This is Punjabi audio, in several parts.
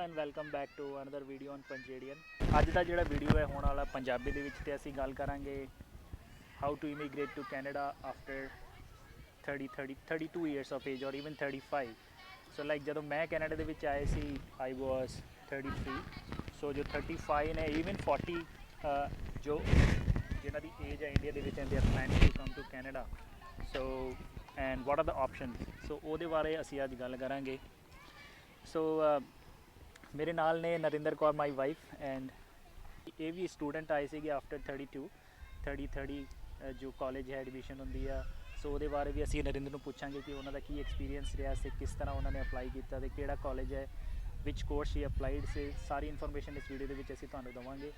And welcome back to another video on ਪੰਜੇੜੀਅਨ। ਅੱਜ ਦਾ ਜਿਹੜਾ ਵੀਡੀਓ ਹੈ ਹੋਣ ਵਾਲਾ ਪੰਜਾਬੀ ਦੇ ਵਿੱਚ, ਤੇ ਅਸੀਂ ਗੱਲ ਕਰਾਂਗੇ how to immigrate to Canada after 32 years of age or even 35। So like ਜਦੋਂ ਮੈਂ ਕੈਨੇਡਾ ਦੇ ਵਿੱਚ ਆਏ ਸੀ ਆਈ ਵਾਸ 33। ਸੋ ਜੋ 35 ਨੇ ਈਵਨ 40 ਜੋ ਜਿਨ੍ਹਾਂ ਦੀ ਏਜ ਹੈ ਇੰਡੀਆ ਦੇ ਵਿੱਚ and they are planning to come to Canada. So and what are the options, so ਉਹਦੇ ਬਾਰੇ ਅਸੀਂ ਅੱਜ ਗੱਲ ਕਰਾਂਗੇ। ਸੋ ਮੇਰੇ ਨਾਲ ਨੇ Narinder Kaur my wife, and ਇਹ ਵੀ ਸਟੂਡੈਂਟ ਆਏ ਸੀਗੇ ਆਫਟਰ 30 ਜੋ ਕਾਲਜ ਹੈ ਐਡਮਿਸ਼ਨ ਹੁੰਦੀ ਆ। ਸੋ ਉਹਦੇ ਬਾਰੇ ਵੀ ਅਸੀਂ ਨਰਿੰਦਰ ਨੂੰ ਪੁੱਛਾਂਗੇ ਕਿ ਉਹਨਾਂ ਦਾ ਕੀ ਐਕਸਪੀਰੀਅੰਸ ਰਿਹਾ ਸੀ, ਕਿਸ ਤਰ੍ਹਾਂ ਉਹਨਾਂ ਨੇ ਅਪਲਾਈ ਕੀਤਾ ਅਤੇ ਕਿਹੜਾ ਕਾਲਜ ਹੈ, ਵਿਚ ਕੋਰਸ ਹੀ ਅਪਲਾਈਡ ਸੀ। ਸਾਰੀ ਇਨਫੋਰਮੇਸ਼ਨ ਇਸ ਵੀਡੀਓ ਦੇ ਵਿੱਚ ਅਸੀਂ ਤੁਹਾਨੂੰ ਦੇਵਾਂਗੇ।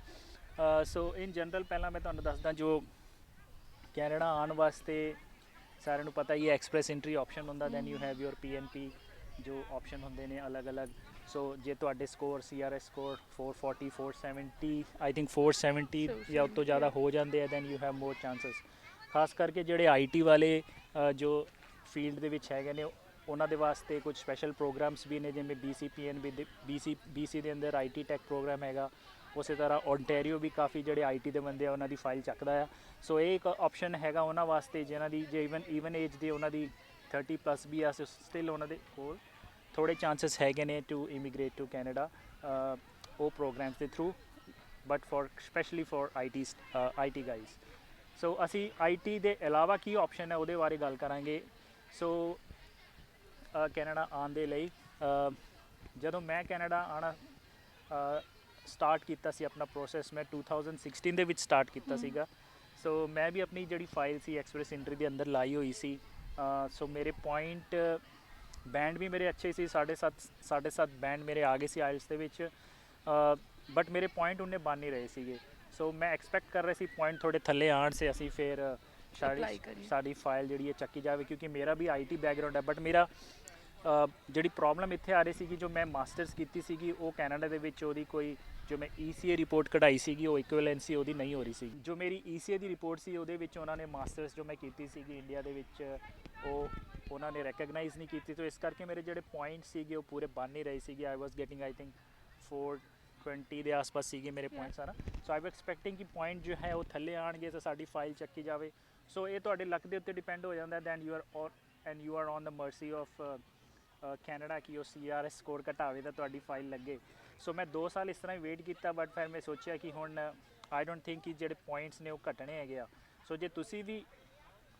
ਸੋ ਇਨ ਜਨਰਲ ਪਹਿਲਾਂ ਮੈਂ ਤੁਹਾਨੂੰ ਦੱਸਦਾ, ਜੋ ਕੈਨੇਡਾ ਆਉਣ ਵਾਸਤੇ ਸਾਰਿਆਂ ਨੂੰ ਪਤਾ ਹੀ ਹੈ ਐਕਸਪ੍ਰੈਸ ਐਂਟਰੀ ਆਪਸ਼ਨ ਹੁੰਦਾ, then you have your PNP ਜੋ ਆਪਸ਼ਨ ਹੁੰਦੇ ਨੇ ਅਲੱਗ-ਅਲੱਗ। ਸੋ ਜੇ ਤੁਹਾਡੇ score CRS score 440 470 I think 470 ਜਾਂ ਉਸ ਤੋਂ ਜ਼ਿਆਦਾ ਹੋ ਜਾਂਦੇ ਆ, then you have more chances. ਖਾਸ ਕਰਕੇ ਜਿਹੜੇ IT ਵਾਲੇ ਜੋ ਫੀਲਡ ਦੇ ਵਿੱਚ ਹੈਗੇ ਨੇ ਉਹਨਾਂ ਦੇ ਵਾਸਤੇ ਕੁਝ ਸਪੈਸ਼ਲ ਪ੍ਰੋਗਰਾਮਸ ਵੀ ਨੇ, ਜਿਵੇਂ BC ਦੇ ਅੰਦਰ IT ਟੈਕ ਪ੍ਰੋਗਰਾਮ ਹੈਗਾ। ਉਸੇ ਤਰ੍ਹਾਂ ਓਨਟੈਰੀਓ ਵੀ ਕਾਫੀ ਜਿਹੜੇ IT ਦੇ ਬੰਦੇ ਆ ਉਹਨਾਂ ਦੀ ਫਾਈਲ ਚੱਕਦਾ ਆ। ਸੋ ਇਹ ਇੱਕ ਆਪਸ਼ਨ ਹੈਗਾ ਉਹਨਾਂ ਵਾਸਤੇ ਜਿਨ੍ਹਾਂ ਦੀ ਜੇ ਈਵਨ ਏਜ ਦੀ ਉਹਨਾਂ ਦੀ 30+ ਵੀ ਆ, ਸਟਿਲ ਉਹਨਾਂ ਦੇ ਕੋਲ ਥੋੜ੍ਹੇ ਚਾਂਸਸ ਹੈਗੇ ਨੇ ਟੂ ਇਮੀਗ੍ਰੇਟ ਟੂ ਕੈਨੇਡਾ ਉਹ ਪ੍ਰੋਗਰਾਮਸ ਦੇ through, but specially for IT guys. So ਅਸੀਂ IT ਦੇ ਇਲਾਵਾ ਕੀ ਆਪਸ਼ਨ ਹੈ ਉਹਦੇ ਬਾਰੇ ਗੱਲ ਕਰਾਂਗੇ। ਸੋ ਕੈਨੇਡਾ ਆਉਣ ਦੇ ਲਈ ਜਦੋਂ ਮੈਂ ਕੈਨੇਡਾ ਆਉਣਾ ਸਟਾਰਟ ਕੀਤਾ ਸੀ ਆਪਣਾ ਪ੍ਰੋਸੈਸ, ਮੈਂ 2016 ਦੇ ਵਿੱਚ ਸਟਾਰਟ ਕੀਤਾ ਸੀਗਾ। ਸੋ ਮੈਂ ਵੀ ਆਪਣੀ ਜਿਹੜੀ ਫਾਈਲ ਸੀ ਐਕਸਪ੍ਰੈਸ ਐਂਟਰੀ ਦੇ ਅੰਦਰ ਲਾਈ ਹੋਈ ਸੀ। ਸੋ ਮੇਰੇ ਪੁਆਇੰਟ ਬੈਂਡ ਵੀ ਮੇਰੇ ਅੱਛੇ ਸੀ, 7.5 ਬੈਂਡ ਮੇਰੇ ਆ ਗਏ ਸੀ ਆਇਲਸ ਦੇ ਵਿੱਚ, ਬਟ ਮੇਰੇ ਪੁਆਇੰਟ ਉਹਨੇ ਬਣ ਨਹੀਂ ਰਹੇ ਸੀਗੇ। ਸੋ ਮੈਂ ਐਕਸਪੈਕਟ ਕਰ ਰਹੇ ਸੀ ਪੁਆਇੰਟ ਥੋੜ੍ਹੇ ਥੱਲੇ ਆਉਣ ਸੇ ਅਸੀਂ ਫਿਰ ਸਾਡੀ ਫਾਈਲ ਜਿਹੜੀ ਹੈ ਚੱਕੀ ਜਾਵੇ, ਕਿਉਂਕਿ ਮੇਰਾ ਵੀ IT ਬੈਕਗਰਾਊਂਡ ਹੈ। ਬਟ ਮੇਰਾ ਜਿਹੜੀ ਪ੍ਰੋਬਲਮ ਇੱਥੇ ਆ ਰਹੀ ਸੀਗੀ, ਜੋ ਮੈਂ ਮਾਸਟਰਸ ਕੀਤੀ ਸੀਗੀ ਉਹ ਕੈਨੇਡਾ ਦੇ ਵਿੱਚ ਉਹਦੀ ਕੋਈ ਜੋ ਮੈਂ ECA ਰਿਪੋਰਟ ਕਢਾਈ ਸੀਗੀ ਉਹ ਇਕੁਇਵਲੈਂਸੀ ਉਹਦੀ ਨਹੀਂ ਹੋ ਰਹੀ ਸੀ। ਜੋ ਮੇਰੀ ECA ਦੀ ਰਿਪੋਰਟ ਸੀ ਉਹਦੇ ਵਿੱਚ ਉਹਨਾਂ ਨੇ ਮਾਸਟਰਸ ਜੋ ਮੈਂ ਕੀਤੀ ਸੀਗੀ ਇੰਡੀਆ ਦੇ ਵਿੱਚ ਉਹਨਾਂ ਨੇ ਰੈਕਗਨਾਈਜ਼ ਨਹੀਂ ਕੀਤੀ। ਸੋ ਇਸ ਕਰਕੇ ਮੇਰੇ ਜਿਹੜੇ ਪੁਆਇੰਟ ਸੀਗੇ ਉਹ ਪੂਰੇ ਬਣ ਨਹੀਂ ਰਹੇ ਸੀਗੇ। ਆਈ ਵਾਸ ਗੈਟਿੰਗ ਆਈ ਥਿੰਕ 420 ਦੇ ਆਸ-ਪਾਸ ਸੀਗੇ ਮੇਰੇ ਪੁਆਇੰਟਸ ਹਨ। ਸੋ ਆਈ ਵਾਸ ਐਕਸਪੈਕਟਿੰਗ ਕਿ ਪੁਆਇੰਟ ਜੋ ਹੈ ਉਹ ਥੱਲੇ ਆਉਣਗੇ ਤਾਂ ਸਾਡੀ ਫਾਈਲ ਚੱਕੀ ਜਾਵੇ। ਸੋ ਇਹ ਤੁਹਾਡੇ ਲੱਕ ਦੇ ਉੱਤੇ ਡਿਪੈਂਡ ਹੋ ਜਾਂਦਾ, then you are on the mercy of Canada ਕਿ ਉਹ CRS ਸਕੋਰ ਘਟਾਵੇ ਤਾਂ ਤੁਹਾਡੀ ਫਾਈਲ ਲੱਗੇ। ਸੋ ਮੈਂ 2 ਸਾਲ ਇਸ ਤਰ੍ਹਾਂ ਹੀ ਵੇਟ ਕੀਤਾ, ਬਟ ਫਿਰ ਮੈਂ ਸੋਚਿਆ ਕਿ ਹੁਣ ਆਈ ਡੋਂਟ ਥਿੰਕ ਕਿ ਜਿਹੜੇ ਪੁਆਇੰਟਸ ਨੇ ਉਹ ਘਟਣੇ ਹੈਗੇ ਆ। ਸੋ ਜੇ ਤੁਸੀਂ ਵੀ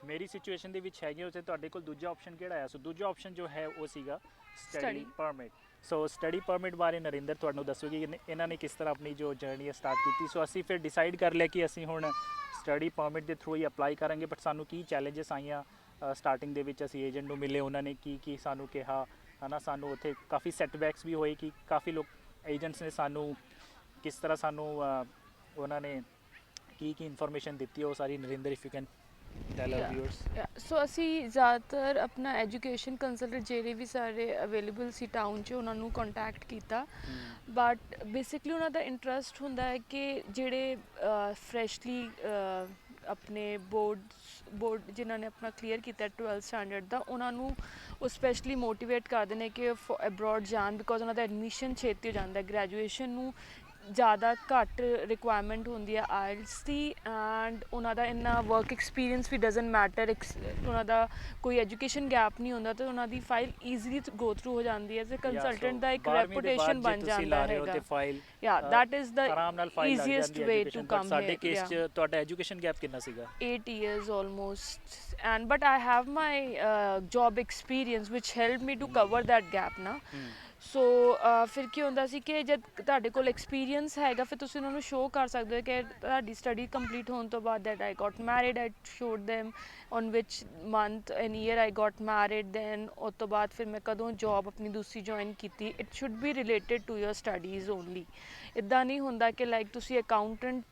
ਮੇਰੀ ਸਿਚੁਏਸ਼ਨ ਦੇ ਵਿੱਚ ਹੈਗੇ ਹੋ ਤਾਂ ਤੁਹਾਡੇ ਕੋਲ ਦੂਜਾ ਆਪਸ਼ਨ ਕਿਹੜਾ ਹੈ? ਸੋ ਦੂਜਾ ਆਪਸ਼ਨ ਜੋ ਹੈ ਉਹ ਸੀਗਾ ਸਟੱਡੀ ਪਰਮਿਟ। ਸੋ ਸਟੱਡੀ ਪਰਮਿਟ ਬਾਰੇ ਨਰਿੰਦਰ ਤੁਹਾਨੂੰ ਦੱਸੋਗੇ ਇਹਨਾਂ ਨੇ ਕਿਸ ਤਰ੍ਹਾਂ ਆਪਣੀ ਜੋ ਜਰਨੀ ਹੈ ਸਟਾਰਟ ਕੀਤੀ। ਸੋ ਅਸੀਂ ਫਿਰ ਡਿਸਾਈਡ ਕਰ ਲਿਆ ਕਿ ਅਸੀਂ ਹੁਣ ਸਟੱਡੀ ਪਰਮਿਟ ਦੇ ਥਰੂ ਹੀ ਅਪਲਾਈ ਕਰਾਂਗੇ। ਬਟ ਸਾਨੂੰ ਕੀ ਚੈਲੰਜਸ ਆਈਆਂ ਸਟਾਰਟਿੰਗ ਦੇ ਵਿੱਚ, ਅਸੀਂ ਏਜੰਟ ਨੂੰ ਮਿਲੇ, ਉਹਨਾਂ ਨੇ ਕੀ ਸਾਨੂੰ ਕਿਹਾ ਹੈ ਨਾ। ਸਾਨੂੰ ਉੱਥੇ ਕਾਫੀ ਸੈਟਬੈਕਸ ਵੀ ਹੋਏ ਕਿ ਕਾਫੀ ਲੋਕ ਏਜੰਟਸ ਨੇ ਸਾਨੂੰ ਕਿਸ ਤਰ੍ਹਾਂ ਸਾਨੂੰ ਉਹਨਾਂ ਨੇ ਕੀ ਇਨਫੋਰਮੇਸ਼ਨ ਦਿੱਤੀ ਉਹ ਸਾਰੀ Narinder if you can tell our viewers. So ਅਸੀਂ ਜ਼ਿਆਦਾਤਰ ਆਪਣਾ ਐਜੂਕੇਸ਼ਨ ਕੰਸਲਟੈਂਟ ਜਿਹੜੇ ਵੀ ਸਾਰੇ ਅਵੇਲੇਬਲ ਸੀ ਟਾਊਨ 'ਚ ਉਹਨਾਂ ਨੂੰ ਕੰਟੈਕਟ ਕੀਤਾ। ਬਟ ਬੇਸਿਕਲੀ ਉਹਨਾਂ ਦਾ ਇੰਟਰਸਟ ਹੁੰਦਾ ਹੈ ਕਿ ਜਿਹੜੇ ਫਰੈਸ਼ਲੀ ਆਪਣੇ ਬੋਰਡ ਜਿਨ੍ਹਾਂ ਨੇ ਆਪਣਾ ਕਲੀਅਰ ਕੀਤਾ 12th ਸਟੈਂਡਰਡ ਦਾ, ਉਹਨਾਂ ਨੂੰ ਉਹ ਸਪੈਸ਼ਲੀ ਮੋਟੀਵੇਟ ਕਰਦੇ ਨੇ ਕਿ ਅਬਰੋਡ ਜਾਣ, ਬਿਕੋਜ਼ ਉਹਨਾਂ ਦਾ ਐਡਮਿਸ਼ਨ ਛੇਤੀ ਹੋ ਜਾਂਦਾ। ਗ੍ਰੈਜੂਏਸ਼ਨ ਨੂੰ ਜ਼ਿਆਦਾ ਘੱਟ ਰਿਕੁਆਇਰਮੈਂਟ ਹੁੰਦੀ ਹੈ ਆਇਲਸ ਦੀ, ਐਂਡ ਉਹਨਾਂ ਦਾ ਇੰਨਾ ਵਰਕ ਐਕਸਪੀਰੀਅੰਸ ਵੀ ਡਜ਼ਨਟ ਮੈਟਰ, ਉਹਨਾਂ ਦਾ ਕੋਈ ਐਜੂਕੇਸ਼ਨ ਗੈਪ ਨਹੀਂ ਹੁੰਦਾ ਅਤੇ ਉਹਨਾਂ ਦੀ ਫਾਈਲ ਈਜ਼ੀਲੀ ਗੋ ਥਰੂ ਹੋ ਜਾਂਦੀ ਹੈ ਅਤੇ ਕੰਸਲਟੈਂਟ ਦਾ ਇੱਕ ਰੈਪੂਟੇਸ਼ਨ ਬਣ ਜਾਂਦਾ ਹੈਗਾ। Yeah that is the easiest way to come ਸਾਡੇ ਕੇਸ 'ਚ ਤੁਹਾਡਾ ਐਜੂਕੇਸ਼ਨ ਗੈਪ ਕਿੰਨਾ ਸੀਗਾ? 8 years almost, and but I have my job experience which helped me to cover that gap ਨਾ। ਸੋ ਫਿਰ ਕੀ ਹੁੰਦਾ ਸੀ ਕਿ ਜਦ ਤੁਹਾਡੇ ਕੋਲ ਐਕਸਪੀਰੀਅੰਸ ਹੈਗਾ ਫਿਰ ਤੁਸੀਂ ਉਹਨਾਂ ਨੂੰ ਸ਼ੋਅ ਕਰ ਸਕਦੇ ਹੋ ਕਿ ਤੁਹਾਡੀ ਸਟੱਡੀ ਕੰਪਲੀਟ ਹੋਣ ਤੋਂ ਬਾਅਦ that I got married, I showed them on which month and year I got married, then ਉਸ ਤੋਂ ਬਾਅਦ ਫਿਰ ਮੈਂ ਕਦੋਂ ਜੋਬ ਆਪਣੀ ਦੂਸਰੀ ਜੁਆਇਨ ਕੀਤੀ। It should be related to your studies only. ਇੱਦਾਂ ਨਹੀਂ ਹੁੰਦਾ ਕਿ ਲਾਈਕ ਤੁਸੀਂ ਅਕਾਊਂਟੈਂਟ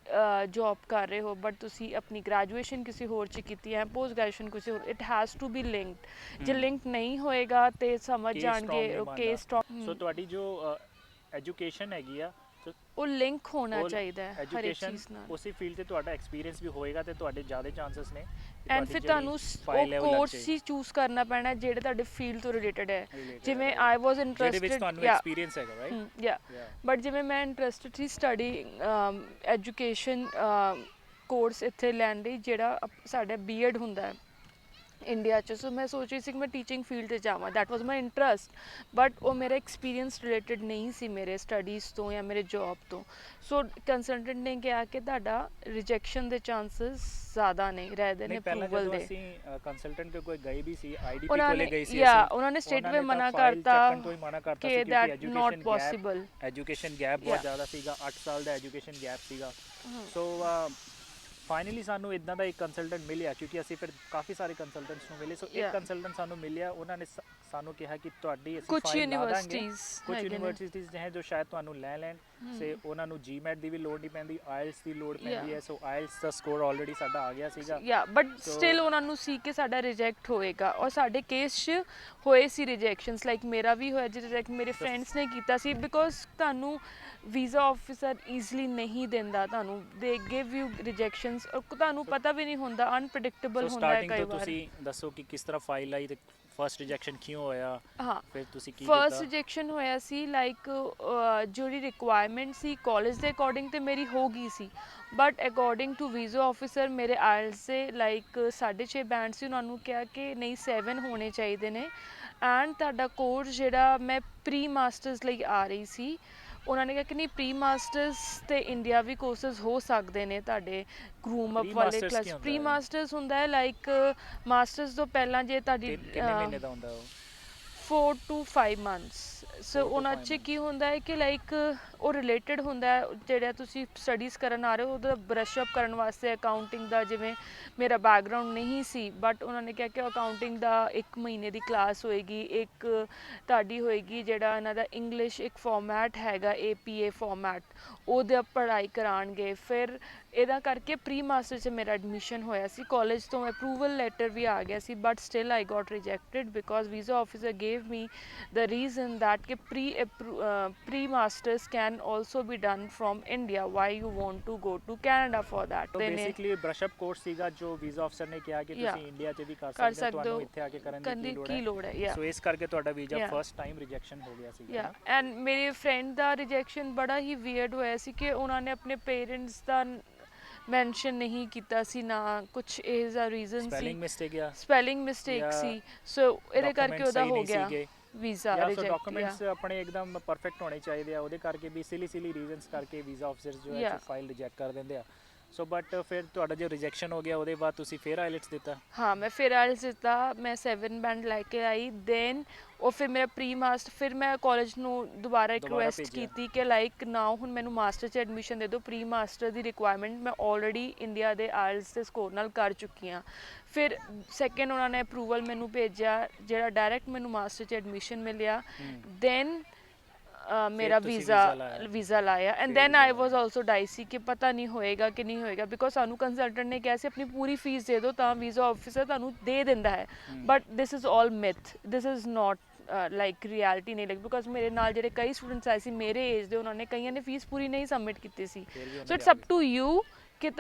ਜੋਬ ਕਰ ਰਹੇ ਹੋ ਬਟ ਤੁਸੀਂ ਆਪਣੀ ਗ੍ਰੈਜੂਏਸ਼ਨ ਕਿਸੇ ਹੋਰ 'ਚ ਕੀਤੀ ਹੈ, ਪੋਸਟ ਗ੍ਰੈਜੂਏਸ਼ਨ ਕਿਸੇ ਹੋਰ। It has to be linked. ਜੇ ਲਿੰਕ ਨਹੀਂ ਹੋਏਗਾ ਤਾਂ ਸਮਝ ਜਾਣਗੇ ਕੇਸ ਸਟਰੋਂਗ। ਸੋ ਤੁਹਾਡੀ ਜੋ ਐਜੂਕੇਸ਼ਨ ਹੈਗੀ ਆ, ਸੋ ਉਹ ਲਿੰਕ ਹੋਣਾ ਉਹ ਚਾਹੀਦਾ ਹੈ ਹਰ ਇੱਕ ਐਜੂਕੇਸ਼ਨ ਚੀਜ਼ ਨਾਲ। ਉਸੇ ਫੀਲਡ ਤੇ ਤੁਹਾਡਾ ਐਕਸਪੀਰੀਅੰਸ ਵੀ ਹੋਏਗਾ ਤੇ ਤੁਹਾਡੇ ਜ਼ਿਆਦਾ ਚਾਂਸਸ ਨੇ ਐਂਡ ਫਿਰ ਤੁਹਾਨੂੰ ਉਹ ਕੋਰਸ ਹੀ ਚੂਜ਼ ਕਰਨਾ ਪੈਣਾ ਜਿਹੜੇ ਤੁਹਾਡੇ ਫੀਲਡ ਤੋਂ ਰਿਲੇਟਡ ਹੈ। ਜਿਵੇਂ ਆਈ ਵਾਸ ਜਿਹਦੇ ਵਿੱਚ ਇੰਟਰਸਟਿਡ ਤੁਹਾਨੂੰ ਐਕਸਪੀਰੀਅੰਸ ਹੈਗਾ, ਰਾਈਟ? ਯਾ ਬਟ ਜਿਵੇਂ ਮੈਂ ਇੰਟਰਸਟਿਡ ਸੀ ਸਟੱਡੀ ਐਜੂਕੇਸ਼ਨ ਕੋਰਸ ਇੱਥੇ ਲੈਣ ਲਈ ਜਿਹੜਾ ਸਾਡਾ ਬੀਐਡ ਹੁੰਦਾ ਹੈ ਇੰਡੀਆ 'ਚ। ਸੋ ਮੈਂ ਸੋਚ ਰਹੀ ਸੀ ਕਿ ਮੈਂ ਟੀਚਿੰਗ ਫੀਲਡ 'ਤੇ ਜਾਵਾਂ, that was my interest, but ਉਹ ਮੇਰਾ ਐਕਸਪੀਰੀਅੰਸ ਰਿਲੇਟਡ ਨਹੀਂ ਸੀ ਮੇਰੇ ਸਟੱਡੀਜ਼ ਤੋਂ ਜਾਂ ਮੇਰੇ ਜੋਬ ਤੋਂ। ਸੋ ਕੰਸਲਟੈਂਟ ਨੇ ਕਿਹਾ ਕਿ ਤੁਹਾਡਾ ਰਿਜੈਕਸ਼ਨ ਦੇ ਚਾਂਸਸ ਜ਼ਿਆਦਾ ਨੇ ਰਹਿਦੇ ਨੇ ਅਪਰੂਵਲ ਦੇ। ਅਸੀਂ ਕੰਸਲਟੈਂਟ ਕੋਲ ਗਏ ਵੀ ਸੀ, ਆਈਡੀਪੀ ਉਹਨਾਂ ਕੋਲੇ ਨੇ ਗਏ ਸੀ ਯਾ ਅਸੀਂ, ਉਹਨਾਂ ਨੇ ਸਟੇਟ ਵੇ ਉਹਨਾਂ ਨੇ ਮਨਾ ਤਾਂ file ਕਰਤਾ ਚੱਕਣ ਤੋਂ ਹੀ ਮਨਾ ਕਰਤਾ ਸੀ ਕਿ ਕਿਉਂਕਿ that not possible. Education gap ਬਹੁਤ ਜ਼ਿਆਦਾ ਸੀਗਾ, 8 ਸਾਲ ਦਾ ਐਜੂਕੇਸ਼ਨ ਗੈਪ ਸੀਗਾ। ਸੋ ਫਾਈਨਲੀ ਸਾਨੂੰ ਇਦਾਂ ਦਾ ਇੱਕ ਕੰਸਲਟੈਂਟ ਮਿਲਿਆ, ਕਿਉਂਕਿ ਅਸੀਂ ਫਿਰ ਕਾਫੀ ਸਾਰੇ ਕੰਸਲਟੈਂਟਸ ਨੂੰ ਮਿਲੇ। ਸੋ ਇੱਕ ਕੰਸਲਟੈਂਟ ਸਾਨੂੰ ਮਿਲਿਆ, ਉਹਨਾਂ ਨੇ ਸਾਨੂੰ ਕਿਹਾ ਕਿ ਤੁਹਾਡੀ ਅਸੀਂ ਕੁਝ ਫਾਈਲ ਲਾ ਦਾਂਗੇ। ਯੂਨੀਵਰਸਿਟੀਜ਼ ਕੁਝ ਯੂਨੀਵਰਸਿਟੀਜ਼ ਨੇ ਜੋ ਸ਼ਾਇਦ ਤੁਹਾਨੂੰ ਲੈ ਲੈਣ, ਸੇ ਉਹਨਾਂ ਨੂੰ ਜੀਮੈਟ ਦੀ ਵੀ ਲੋੜ ਨਹੀਂ ਪੈਂਦੀ, ਆਇਲਸ ਦੀ ਲੋੜ ਪੈਂਦੀ ਹੈ। ਸੋ ਆਇਲਸ ਦਾ ਸਕੋਰ ਆਲਰੇਡੀ ਸਾਡਾ ਆ ਗਿਆ ਸੀਗਾ। ਯਾ ਬਟ ਸਟਿਲ ਉਹਨਾਂ ਨੂੰ ਸੀ ਕਿ ਸਾਡਾ ਰਿਜੈਕਟ ਹੋਏਗਾ, ਔਰ ਸਾਡੇ ਕੇਸ 'ਚ ਹੋਏ ਸੀ ਰਿਜੈਕਸ਼ਨਸ, ਲਾਈਕ ਮੇਰਾ ਵੀ ਹੋਇਆ ਜੀ ਰਿਜੈਕਟ, ਮੇਰੇ ਫਰੈਂਡਸ ਨੇ ਕੀਤਾ ਸੀ। ਬਿਕੋਜ਼ ਤੁਹਾਨੂੰ ਵੀਜ਼ਾ ਆਫਿਸਰ ਈਜ਼ਲੀ ਨਹੀਂ ਦਿੰਦਾ, ਤੁਹਾਨੂੰ ਦੇ ਗਿਵ ਯੂ ਰਿਜੈਕਸ਼ਨਸ, ਔਰ ਤੁਹਾਨੂੰ ਪਤਾ ਵੀ ਨਹੀਂ ਹੁੰਦਾ, ਅਨਪ੍ਰੈਡਿਕਟੇਬਲ ਹੁੰਦਾ ਹੈ ਕਈ ਵਾਰ। ਤੁਸੀਂ ਦੱਸੋ ਕਿ ਕਿਸ ਤਰ੍ਹਾਂ ਫਾਈਲ ਆਈ ਤੇ ਫਰਸਟ ਰਿਜੈਕਸ਼ਨ ਕਿਉਂ ਹੋਇਆ? ਹਾਂ, ਫਿਰ ਤੁਸੀਂ ਕੀ ਕੀਤਾ? ਫਰਸਟ ਰਿਜੈਕਸ਼ਨ ਹੋਇਆ ਸੀ ਲਾਈਕ ਜਿਹੜੀ ਰਿਕੁਆਇਰਮੈਂਟ ਸੀ ਕਾਲਜ ਦੇ ਅਕੋਰਡਿੰਗ ਤੇ ਮੇਰੀ ਹੋ ਗਈ ਸੀ, but according to visa officer ਮੇਰੇ ਆਇਲਸ ਦੇ ਲਾਈਕ 6.5 ਬੈਂਡ ਸੀ। ਉਹਨਾਂ ਨੂੰ ਕਿਹਾ ਕਿ ਨਹੀਂ 7 ਹੋਣੇ ਚਾਹੀਦੇ ਨੇ। ਐਂਡ ਤੁਹਾਡਾ ਕੋਰਸ ਜਿਹੜਾ ਮੈਂ ਪ੍ਰੀ ਮਾਸਟਰਸ ਲਈ ਆ ਰਹੀ ਸੀ, ਉਹਨਾਂ ਨੇ ਕਿਹਾ ਕਿ ਨਹੀਂ ਪ੍ਰੀ ਮਾਸਟਰਸ ਤੇ ਇੰਡੀਆ ਵੀ ਕੋਰਸਿਸ ਹੋ ਸਕਦੇ ਨੇ ਤੁਹਾਡੇ ਗਰੂਮ ਅਪ ਵਾਲੇ ਕਲਾਸ। ਪ੍ਰੀ ਮਾਸਟਰਸ ਹੁੰਦਾ ਹੈ ਲਾਈਕ ਮਾਸਟਰਸ ਤੋਂ ਪਹਿਲਾਂ ਜੇ ਤੁਹਾਡੀ ਕਿੰਨੇ ਮਹੀਨੇ ਦਾ ਹੁੰਦਾ ਉਹ? 4 to 5 months। ਸੋ ਉਹਨਾਂ 'ਚ ਕੀ ਹੁੰਦਾ ਹੈ ਕਿ ਲਾਈਕ ਉਹ ਰਿਲੇਟਡ ਹੁੰਦਾ ਹੈ ਜਿਹੜਾ ਤੁਸੀਂ ਸਟੱਡੀਜ਼ ਕਰਨ ਆ ਰਹੇ ਹੋ ਉਹਦਾ ਬਰਸ਼ ਅਪ ਕਰਨ ਵਾਸਤੇ ਅਕਾਊਂਟਿੰਗ ਦਾ। ਜਿਵੇਂ ਮੇਰਾ ਬੈਕਗਰਾਊਂਡ ਨਹੀਂ ਸੀ, ਬਟ ਉਹਨਾਂ ਨੇ ਕਿਹਾ ਕਿ ਅਕਾਊਂਟਿੰਗ ਦਾ 1 ਮਹੀਨੇ ਦੀ ਕਲਾਸ ਹੋਏਗੀ, ਇੱਕ ਤੁਹਾਡੀ ਹੋਏਗੀ ਜਿਹੜਾ ਇਹਨਾਂ ਦਾ ਇੰਗਲਿਸ਼ ਇੱਕ ਫਾਰਮੈਟ ਹੈਗਾ APA ਫਾਰਮੈਟ, ਉਹਦੇ ਪੜ੍ਹਾਈ ਕਰਾਉਣਗੇ। ਫਿਰ ਇਹਦਾ ਕਰਕੇ ਪ੍ਰੀ ਮਾਸਟਰ 'ਚ ਮੇਰਾ ਐਡਮਿਸ਼ਨ ਹੋਇਆ ਸੀ। ਕਾਲਜ ਤੋਂ ਅਪਰੂਵਲ ਲੈਟਰ ਵੀ ਆ ਗਿਆ ਸੀ, but still I got rejected because visa officer gave me the reason that ke pre-masters can also be done from India, why you want to go to Canada for that। तो बेसिकली ब्रश अप कोर्स ਸੀਗਾ ਜੋ ਵੀਜ਼ਾ ਅਫਸਰ ਨੇ ਕਿਹਾ ਕਿ ਤੁਸੀਂ ਇੰਡੀਆ 'ਚ ਵੀ ਕਰ ਸਕਦੇ ਹੋ, ਤੁਹਾਨੂੰ ਇੱਥੇ ਆ ਕੇ ਕਰਨ ਦੀ ਕੀ ਲੋੜ ਹੈ। ਸੋ ਇਸ ਕਰਕੇ ਤੁਹਾਡਾ ਵੀਜ਼ਾ ਫਰਸਟ ਟਾਈਮ ਰਿਜੈਕਸ਼ਨ ਹੋ ਗਿਆ ਸੀਗਾ। ਐਂਡ ਮੇਰੇ ਫਰੈਂਡ ਦਾ ਰਿਜੈਕਸ਼ਨ ਬੜਾ ਹੀ ਵੀਅਰਡ ਹੋਇਆ ਸੀ ਕਿ ਉਹਨਾਂ ਨੇ ਆਪਣੇ ਪੇਰੈਂਟਸ ਦਾ ਮੈਂਸ਼ਨ ਨਹੀਂ ਕੀਤਾ ਸੀ, ਨਾ ਕੁਝ ਇਹ ਦਾ ਰੀਜ਼ਨ ਸੀ, ਸਪੈਲਿੰਗ ਮਿਸਟੇਕ ਸੀ। ਸੋ ਇਹਦੇ ਕਰਕੇ ਉਹਦਾ ਹੋ ਗਿਆ ਵੀਜ਼ਾ ਰਿਜੈਕਟ। ਡਾਕੂਮੈਂਟਸ ਆਪਣੇ ਇੱਕਦਮ ਪਰਫੈਕਟ ਹੋਣੇ ਚਾਹੀਦੇ ਆ, ਉਹਦੇ ਕਰਕੇ ਵੀ ਸਿਲੀ ਰੀਜ਼ਨਸ ਕਰਕੇ ਵੀਜ਼ਾ ਆਫਿਸਰਸ ਜੋ ਹੈ ਫਾਈਲ ਰਿਜੈਕਟ ਕਰ ਦਿੰਦੇ ਆ। ਸੋ ਬਟ ਫਿਰ ਤੁਹਾਡਾ ਜੋ ਰਿਜੈਕਸ਼ਨ ਹੋ ਗਿਆ ਉਹਦੇ ਬਾਅਦ ਤੁਸੀਂ ਫਿਰ ਆਇਲਟਸ ਦਿੱਤਾ? ਹਾਂ, ਮੈਂ ਫਿਰ ਆਇਲਟਸ ਦਿੱਤਾ, ਮੈਂ 7 ਬੈਂਡ ਲੈ ਕੇ ਆਈ। ਦੈਨ ਉਹ ਫਿਰ ਮੇਰਾ ਪ੍ਰੀ ਮਾਸਟਰ, ਫਿਰ ਮੈਂ ਕਾਲਜ ਨੂੰ ਦੁਬਾਰਾ ਰਿਕੁਐਸਟ ਕੀਤੀ ਕਿ ਲਾਈਕ ਨਾ ਹੁਣ ਮੈਨੂੰ ਮਾਸਟਰ 'ਚ ਐਡਮਿਸ਼ਨ ਦੇ ਦਿਓ, ਪ੍ਰੀ ਮਾਸਟਰ ਦੀ ਰਿਕੁਆਇਰਮੈਂਟ ਮੈਂ ਆਲਰੇਡੀ ਇੰਡੀਆ ਦੇ ਆਇਲਟਸ ਦੇ ਸਕੋਰ ਨਾਲ ਕਰ ਚੁੱਕੀ ਹਾਂ। ਫਿਰ ਸੈਕਿੰਡ ਉਹਨਾਂ ਨੇ ਅਪਰੂਵਲ ਮੈਨੂੰ ਭੇਜਿਆ ਜਿਹੜਾ ਡਾਇਰੈਕਟ ਮੈਨੂੰ ਮਾਸਟਰ 'ਚ ਐਡਮਿਸ਼ਨ ਮਿਲਿਆ। ਦੈਨ ਮੇਰਾ ਵੀਜ਼ਾ ਲਾਇਆ। And then I was also dicey ਕਿ ਪਤਾ ਨਹੀਂ ਹੋਏਗਾ ਕਿ ਨਹੀਂ ਹੋਏਗਾ, ਬਿਕੋਜ਼ ਸਾਨੂੰ ਕੰਸਲਟੈਂਟ ਨੇ ਕਿਹਾ ਸੀ ਆਪਣੀ ਪੂਰੀ ਫੀਸ ਦੇ ਦਿਓ ਤਾਂ ਵੀਜ਼ਾ ਆਫਿਸਰ ਤੁਹਾਨੂੰ ਦੇ ਦਿੰਦਾ ਹੈ। But this is all myth, this is not like reality ਨਹੀਂ, ਲਾਈਕ ਬਿਕੋਜ਼ ਮੇਰੇ ਨਾਲ ਜਿਹੜੇ ਕਈ ਸਟੂਡੈਂਟਸ ਆਏ ਸੀ ਮੇਰੇ ਏਜ ਦੇ, ਉਹਨਾਂ ਨੇ ਕਈਆਂ ਨੇ ਫੀਸ ਪੂਰੀ ਨਹੀਂ ਸਬਮਿਟ ਕੀਤੀ ਸੀ। So it's up to you ਕਿ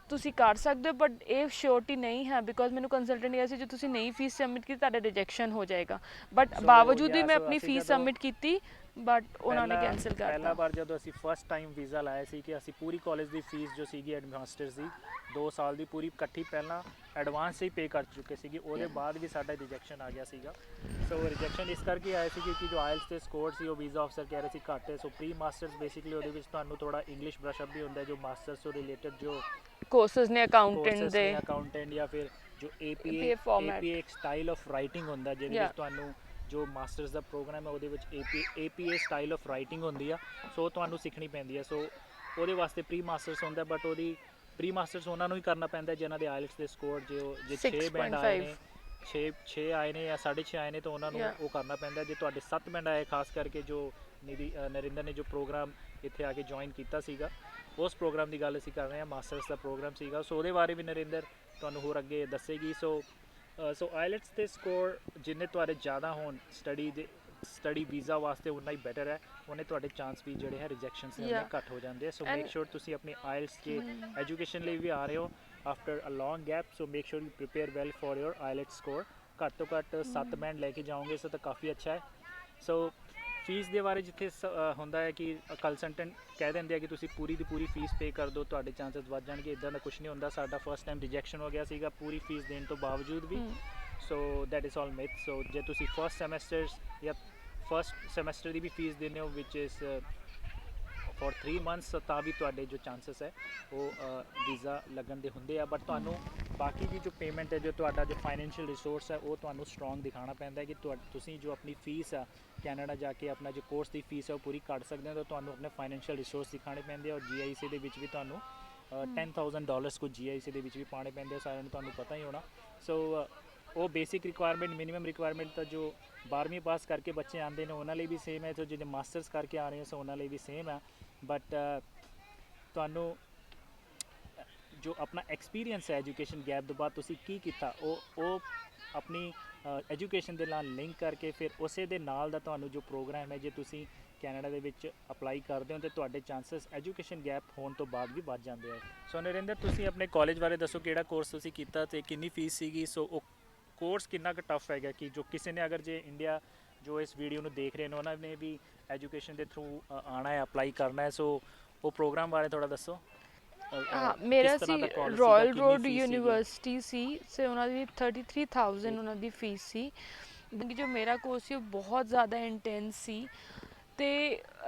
ਤੁਸੀਂ ਕਰ ਸਕਦੇ ਹੋ, ਬਟ ਇਹ ਸ਼ੋਰਟੀ ਨਹੀਂ ਹੈ ਬਿਕੋਜ਼ ਮੈਨੂੰ ਕੰਸਲਟੈਂਟ ਕਿਹਾ ਸੀ ਜੇ ਤੁਸੀਂ ਨਹੀਂ ਫੀਸ ਸਬਮਿਟ ਕੀਤੀ ਤੁਹਾਡਾ ਰਿਜੈਕਸ਼ਨ ਹੋ ਜਾਏਗਾ। ਬਟ ਬਾਵਜੂਦ ਵੀ ਮੈਂ ਆਪਣੀ ਫੀਸ ਸਬਮਿਟ ਕੀਤੀ, ਬਟ ਉਹਨਾਂ ਨੇ ਕੈਂਸਲ ਕਰਤਾ। ਪਹਿਲਾ ਵਾਰ ਜਦੋਂ ਅਸੀਂ ਫਸਟ ਟਾਈਮ ਵੀਜ਼ਾ ਲਾਇਆ ਸੀ ਕਿ ਅਸੀਂ ਪੂਰੀ ਕਾਲਜ ਦੀ ਫੀਸ ਜੋ ਸੀਗੀ ਮਾਸਟਰਸ ਦੀ 2 ਸਾਲ ਦੀ ਪੂਰੀ ਇਕੱਠੀ ਪਹਿਲਾਂ ਐਡਵਾਂਸ ਹੀ ਪੇ ਕਰ ਚੁੱਕੇ ਸੀਗੇ, ਉਹਦੇ ਬਾਅਦ ਵੀ ਸਾਡਾ ਰਿਜੈਕਸ਼ਨ ਆ ਗਿਆ ਸੀਗਾ। ਸੋ ਰਿਜੈਕਸ਼ਨ ਇਸ ਕਰਕੇ ਆਇਆ ਸੀ ਕਿਉਂਕਿ ਜੋ ਆਇਲਸ ਦੇ ਸਕੋਰ ਸੀ ਉਹ ਵੀਜ਼ਾ ਅਫਸਰ ਕਹਿ ਰਹੇ ਸੀ ਘੱਟ ਹੈ। ਸੋ ਪ੍ਰੀ ਮਾਸਟਰਸ ਬੇਸਿਕਲੀ ਉਹਦੇ ਵਿੱਚ ਤੁਹਾਨੂੰ ਥੋੜਾ ਇੰਗਲਿਸ਼ ਬ੍ਰਸ਼ ਅਪ ਵੀ ਹੁੰਦਾ, ਜੋ ਮਾਸਟਰਸ ਤੋਂ ਰਿਲੇਟਡ ਜੋ ਕੋਰਸਸ ਨੇ ਅਕਾਊਂਟੈਂਟ ਜਾਂ ਫਿਰ ਜੋ APA ਇੱਕ ਸਟਾਈਲ ਆਫ ਰਾਈਟਿੰਗ ਹੁੰਦਾ ਜਿਹਦੇ ਵਿੱਚ ਤੁਹਾਨੂੰ ਜੋ ਮਾਸਟਰਸ ਦਾ ਪ੍ਰੋਗਰਾਮ ਹੈ ਉਹਦੇ ਵਿੱਚ APA ਸਟਾਈਲ ਆਫ ਰਾਈਟਿੰਗ ਹੁੰਦੀ ਆ। ਸੋ ਤੁਹਾਨੂੰ ਸਿੱਖਣੀ ਪੈਂਦੀ ਹੈ। ਸੋ ਉਹਦੇ ਵਾਸਤੇ ਪ੍ਰੀ ਮਾਸਟਰਸ ਹੁੰਦਾ, ਬਟ ਉਹਦੀ ਪ੍ਰੀ ਮਾਸਟਰਸ ਉਹਨਾਂ ਨੂੰ ਹੀ ਕਰਨਾ ਪੈਂਦਾ ਜਿਨ੍ਹਾਂ ਦੇ ਆਇਲਟਸ ਦੇ ਸਕੋਰ ਜੇ 6 ਬੈਂਡ ਆਏ ਨੇ, 6 ਆਏ ਨੇ ਜਾਂ 6.5 ਆਏ ਨੇ ਤਾਂ ਉਹਨਾਂ ਨੂੰ ਉਹ ਕਰਨਾ ਪੈਂਦਾ। ਜੇ ਤੁਹਾਡੇ 7 ਬੈਂਡ ਆਏ, ਖਾਸ ਕਰਕੇ ਜੋ ਨਰਿੰਦਰ ਨੇ ਜੋ ਪ੍ਰੋਗਰਾਮ ਇੱਥੇ ਆ ਕੇ ਜੁਆਇਨ ਕੀਤਾ ਸੀਗਾ, ਉਸ ਪ੍ਰੋਗਰਾਮ ਦੀ ਗੱਲ ਅਸੀਂ ਕਰ ਰਹੇ ਹਾਂ, ਮਾਸਟਰਸ ਦਾ ਪ੍ਰੋਗਰਾਮ ਸੀਗਾ। ਸੋ ਉਹਦੇ ਬਾਰੇ ਵੀ ਨਰਿੰਦਰ ਤੁਹਾਨੂੰ ਹੋਰ ਅੱਗੇ ਦੱਸੇਗੀ। ਸੋ ਆਇਲਟਸ ਦੇ ਸਕੋਰ ਜਿੰਨੇ ਤੁਹਾਡੇ ਜ਼ਿਆਦਾ ਹੋਣ ਸਟੱਡੀ ਦੇ ਸਟੱਡੀ ਵੀਜ਼ਾ ਵਾਸਤੇ ਉਨਾ ਹੀ ਬੈਟਰ ਹੈ, ਉਹਨੇ ਤੁਹਾਡੇ ਚਾਂਸ ਵੀ ਜਿਹੜੇ ਹੈ ਰਿਜੈਕਸ਼ਨਸ ਨੇ Yeah. ਘੱਟ ਹੋ ਜਾਂਦੇ ਆ। ਸੋ And- ਮੇਕ ਸ਼ੋਰ ਤੁਸੀਂ ਆਪਣੀ ਆਇਲਸ ਜੇ ਐਜੂਕੇਸ਼ਨ ਲਈ ਵੀ ਆ ਰਹੇ ਹੋ after a long gap, so make sure you prepare well for your IELTS score. ਘੱਟ ਤੋਂ ਘੱਟ 7 ਬੈਂਡ ਲੈ ਕੇ ਜਾਓਗੇ ਸੋ ਤਾਂ ਕਾਫੀ ਅੱਛਾ ਹੈ। ਸੋ ਫੀਸ ਦੇ ਬਾਰੇ ਜਿੱਥੇ ਹੁੰਦਾ ਹੈ ਕਿ ਕੰਸਲਟੈਂਟ ਕਹਿ ਦਿੰਦੇ ਆ ਕਿ ਤੁਸੀਂ ਪੂਰੀ ਦੀ ਪੂਰੀ ਫੀਸ ਪੇ ਕਰ ਦਿਓ, ਤੁਹਾਡੇ ਚਾਂਸਸ ਵੱਧ ਜਾਣਗੇ, ਇਦਾਂ ਦਾ ਕੁਝ ਨਹੀਂ ਹੁੰਦਾ। ਸਾਡਾ ਫਸਟ ਟਾਈਮ ਰਿਜੈਕਸ਼ਨ ਹੋ ਗਿਆ ਸੀਗਾ ਪੂਰੀ ਫੀਸ ਦੇਣ ਤੋਂ ਬਾਵਜੂਦ ਵੀ। ਸੋ ਦੈਟ ਇਜ਼ ਆਲ ਮਿਥ। ਸੋ ਜੇ ਤੁਸੀਂ ਫਸਟ ਸਮੈਸਟਰ ਦੀ ਵੀ ਫੀਸ ਦਿੰਦੇ ਹੋ ਵਿਚ ਇਜ਼ ਫॉर 3 ਮੰਥਸ, ਤਾਂ ਵੀ ਤੁਹਾਡੇ ਜੋ ਚਾਂਸਸ ਹੈ ਉਹ ਵੀਜ਼ਾ ਲੱਗਣ ਦੇ ਹੁੰਦੇ ਆ। ਬਟ ਤੁਹਾਨੂੰ ਬਾਕੀ ਦੀ ਜੋ ਪੇਮੈਂਟ ਹੈ, ਜੋ ਤੁਹਾਡਾ ਜੋ ਫਾਈਨੈਂਸ਼ੀਅਲ ਰਿਸੋਰਸ ਹੈ, ਉਹ ਤੁਹਾਨੂੰ ਸਟਰੋਂਗ ਦਿਖਾਉਣਾ ਪੈਂਦਾ ਹੈ ਕਿ ਤੁਸੀਂ ਜੋ ਆਪਣੀ ਫੀਸ ਆ ਕੈਨੇਡਾ ਜਾ ਕੇ ਆਪਣਾ ਜੋ ਕੋਰਸ ਦੀ ਫੀਸ ਹੈ ਉਹ ਪੂਰੀ ਕੱਢ ਸਕਦੇ ਹੋ, ਤਾਂ ਤੁਹਾਨੂੰ ਆਪਣੇ ਫਾਈਨੈਂਸ਼ੀਅਲ ਰਿਸੋਰਸ ਦਿਖਾਉਣੇ ਪੈਂਦੇ ਆ। ਔਰ GIC ਦੇ ਵਿੱਚ ਵੀ ਤੁਹਾਨੂੰ $10,000 ਕੁਝ GIC ਦੇ ਵਿੱਚ ਵੀ ਪਾਉਣੇ ਪੈਂਦੇ ਆ, ਸਾਰਿਆਂ ਨੂੰ ਤੁਹਾਨੂੰ ਪਤਾ ਹੀ ਹੋਣਾ। ਸੋ ਉਹ ਬੇਸਿਕ ਰਿਕੁਆਇਰਮੈਂਟ, ਮਿਨੀਮਮ ਰਿਕੁਆਇਰਮੈਂਟ ਤਾਂ ਜੋ 12ਵੀਂ ਪਾਸ ਕਰਕੇ ਬੱਚੇ ਆਉਂਦੇ ਨੇ ਉਹਨਾਂ ਲਈ ਵੀ ਸੇਮ ਹੈ, ਸੋ ਜਿਹੜੇ ਮਾਸਟਰਸ ਕਰਕੇ ਆ ਰਹੇ ਸੋ ਉਹਨਾਂ ਲਈ ਵੀ ਸੇਮ ਹੈ। ਬਟ ਤੁਹਾਨੂੰ ਜੋ ਆਪਣਾ ਐਕਸਪੀਰੀਅੰਸ ਹੈ ਐਜੂਕੇਸ਼ਨ ਗੈਪ ਤੋਂ ਬਾਅਦ ਤੁਸੀਂ ਕੀ ਕੀਤਾ, ਉਹ ਆਪਣੀ ਐਜੂਕੇਸ਼ਨ ਦੇ ਨਾਲ ਲਿੰਕ ਕਰਕੇ ਫਿਰ ਉਸੇ ਦੇ ਨਾਲ ਦਾ ਤੁਹਾਨੂੰ ਜੋ ਪ੍ਰੋਗਰਾਮ ਹੈ, ਜੇ ਤੁਸੀਂ ਕੈਨੇਡਾ ਦੇ ਵਿੱਚ ਅਪਲਾਈ ਕਰਦੇ ਹੋ ਤਾਂ ਤੁਹਾਡੇ ਚਾਂਸਸ ਐਜੂਕੇਸ਼ਨ ਗੈਪ ਹੋਣ ਤੋਂ ਬਾਅਦ ਵੀ ਵੱਧ ਜਾਂਦੇ ਆ। ਸੋ ਨਰਿੰਦਰ, ਤੁਸੀਂ ਆਪਣੇ ਕਾਲਜ ਬਾਰੇ ਦੱਸੋ, ਕਿਹੜਾ ਕੋਰਸ ਤੁਸੀਂ ਕੀਤਾ ਤੇ ਕਿੰਨੀ ਫੀਸ ਸੀਗੀ? ਸੋ ਉਹ ਕੋਰਸ ਕਿੰਨਾ ਕੁ ਟਫ ਹੈਗਾ ਕਿ ਜੋ ਕਿਸੇ ਨੇ ਅਗਰ ਜੇ ਇੰਡੀਆ ਜੋ ਇਸ ਵੀਡੀਓ ਨੂੰ ਦੇਖ ਰਹੇ ਨੇ ਉਹਨਾਂ ਨੇ ਵੀ ਐਜੂਕੇਸ਼ਨ ਦੇ ਥਰੂ ਆਉਣਾ ਹੈ, ਅਪਲਾਈ ਕਰਨਾ ਹੈ, ਸੋ ਉਹ ਪ੍ਰੋਗਰਾਮ ਬਾਰੇ ਥੋੜਾ ਦੱਸੋ। ਮੇਰਾ ਕਿਸ ਤਰ੍ਹਾਂ ਸੀ ਦਾ college ਸੀਗਾ, ਰਾਇਲ ਕਿੰਨੀ ਰੋਡ ਫੀਸ ਸੀਗੀ? ਯੂਨੀਵਰਸਿਟੀ ਸੀ, ਸੇ ਉਹਨਾਂ ਦੀ 33,000 ਉਹਨਾਂ ਦੀ ਫੀਸ ਸੀ। ਜੋ ਮੇਰਾ ਕੋਰਸ ਸੀ ਉਹ ਬਹੁਤ ਜ਼ਿਆਦਾ ਇੰਟੈਂਸ ਸੀ, ਤੇ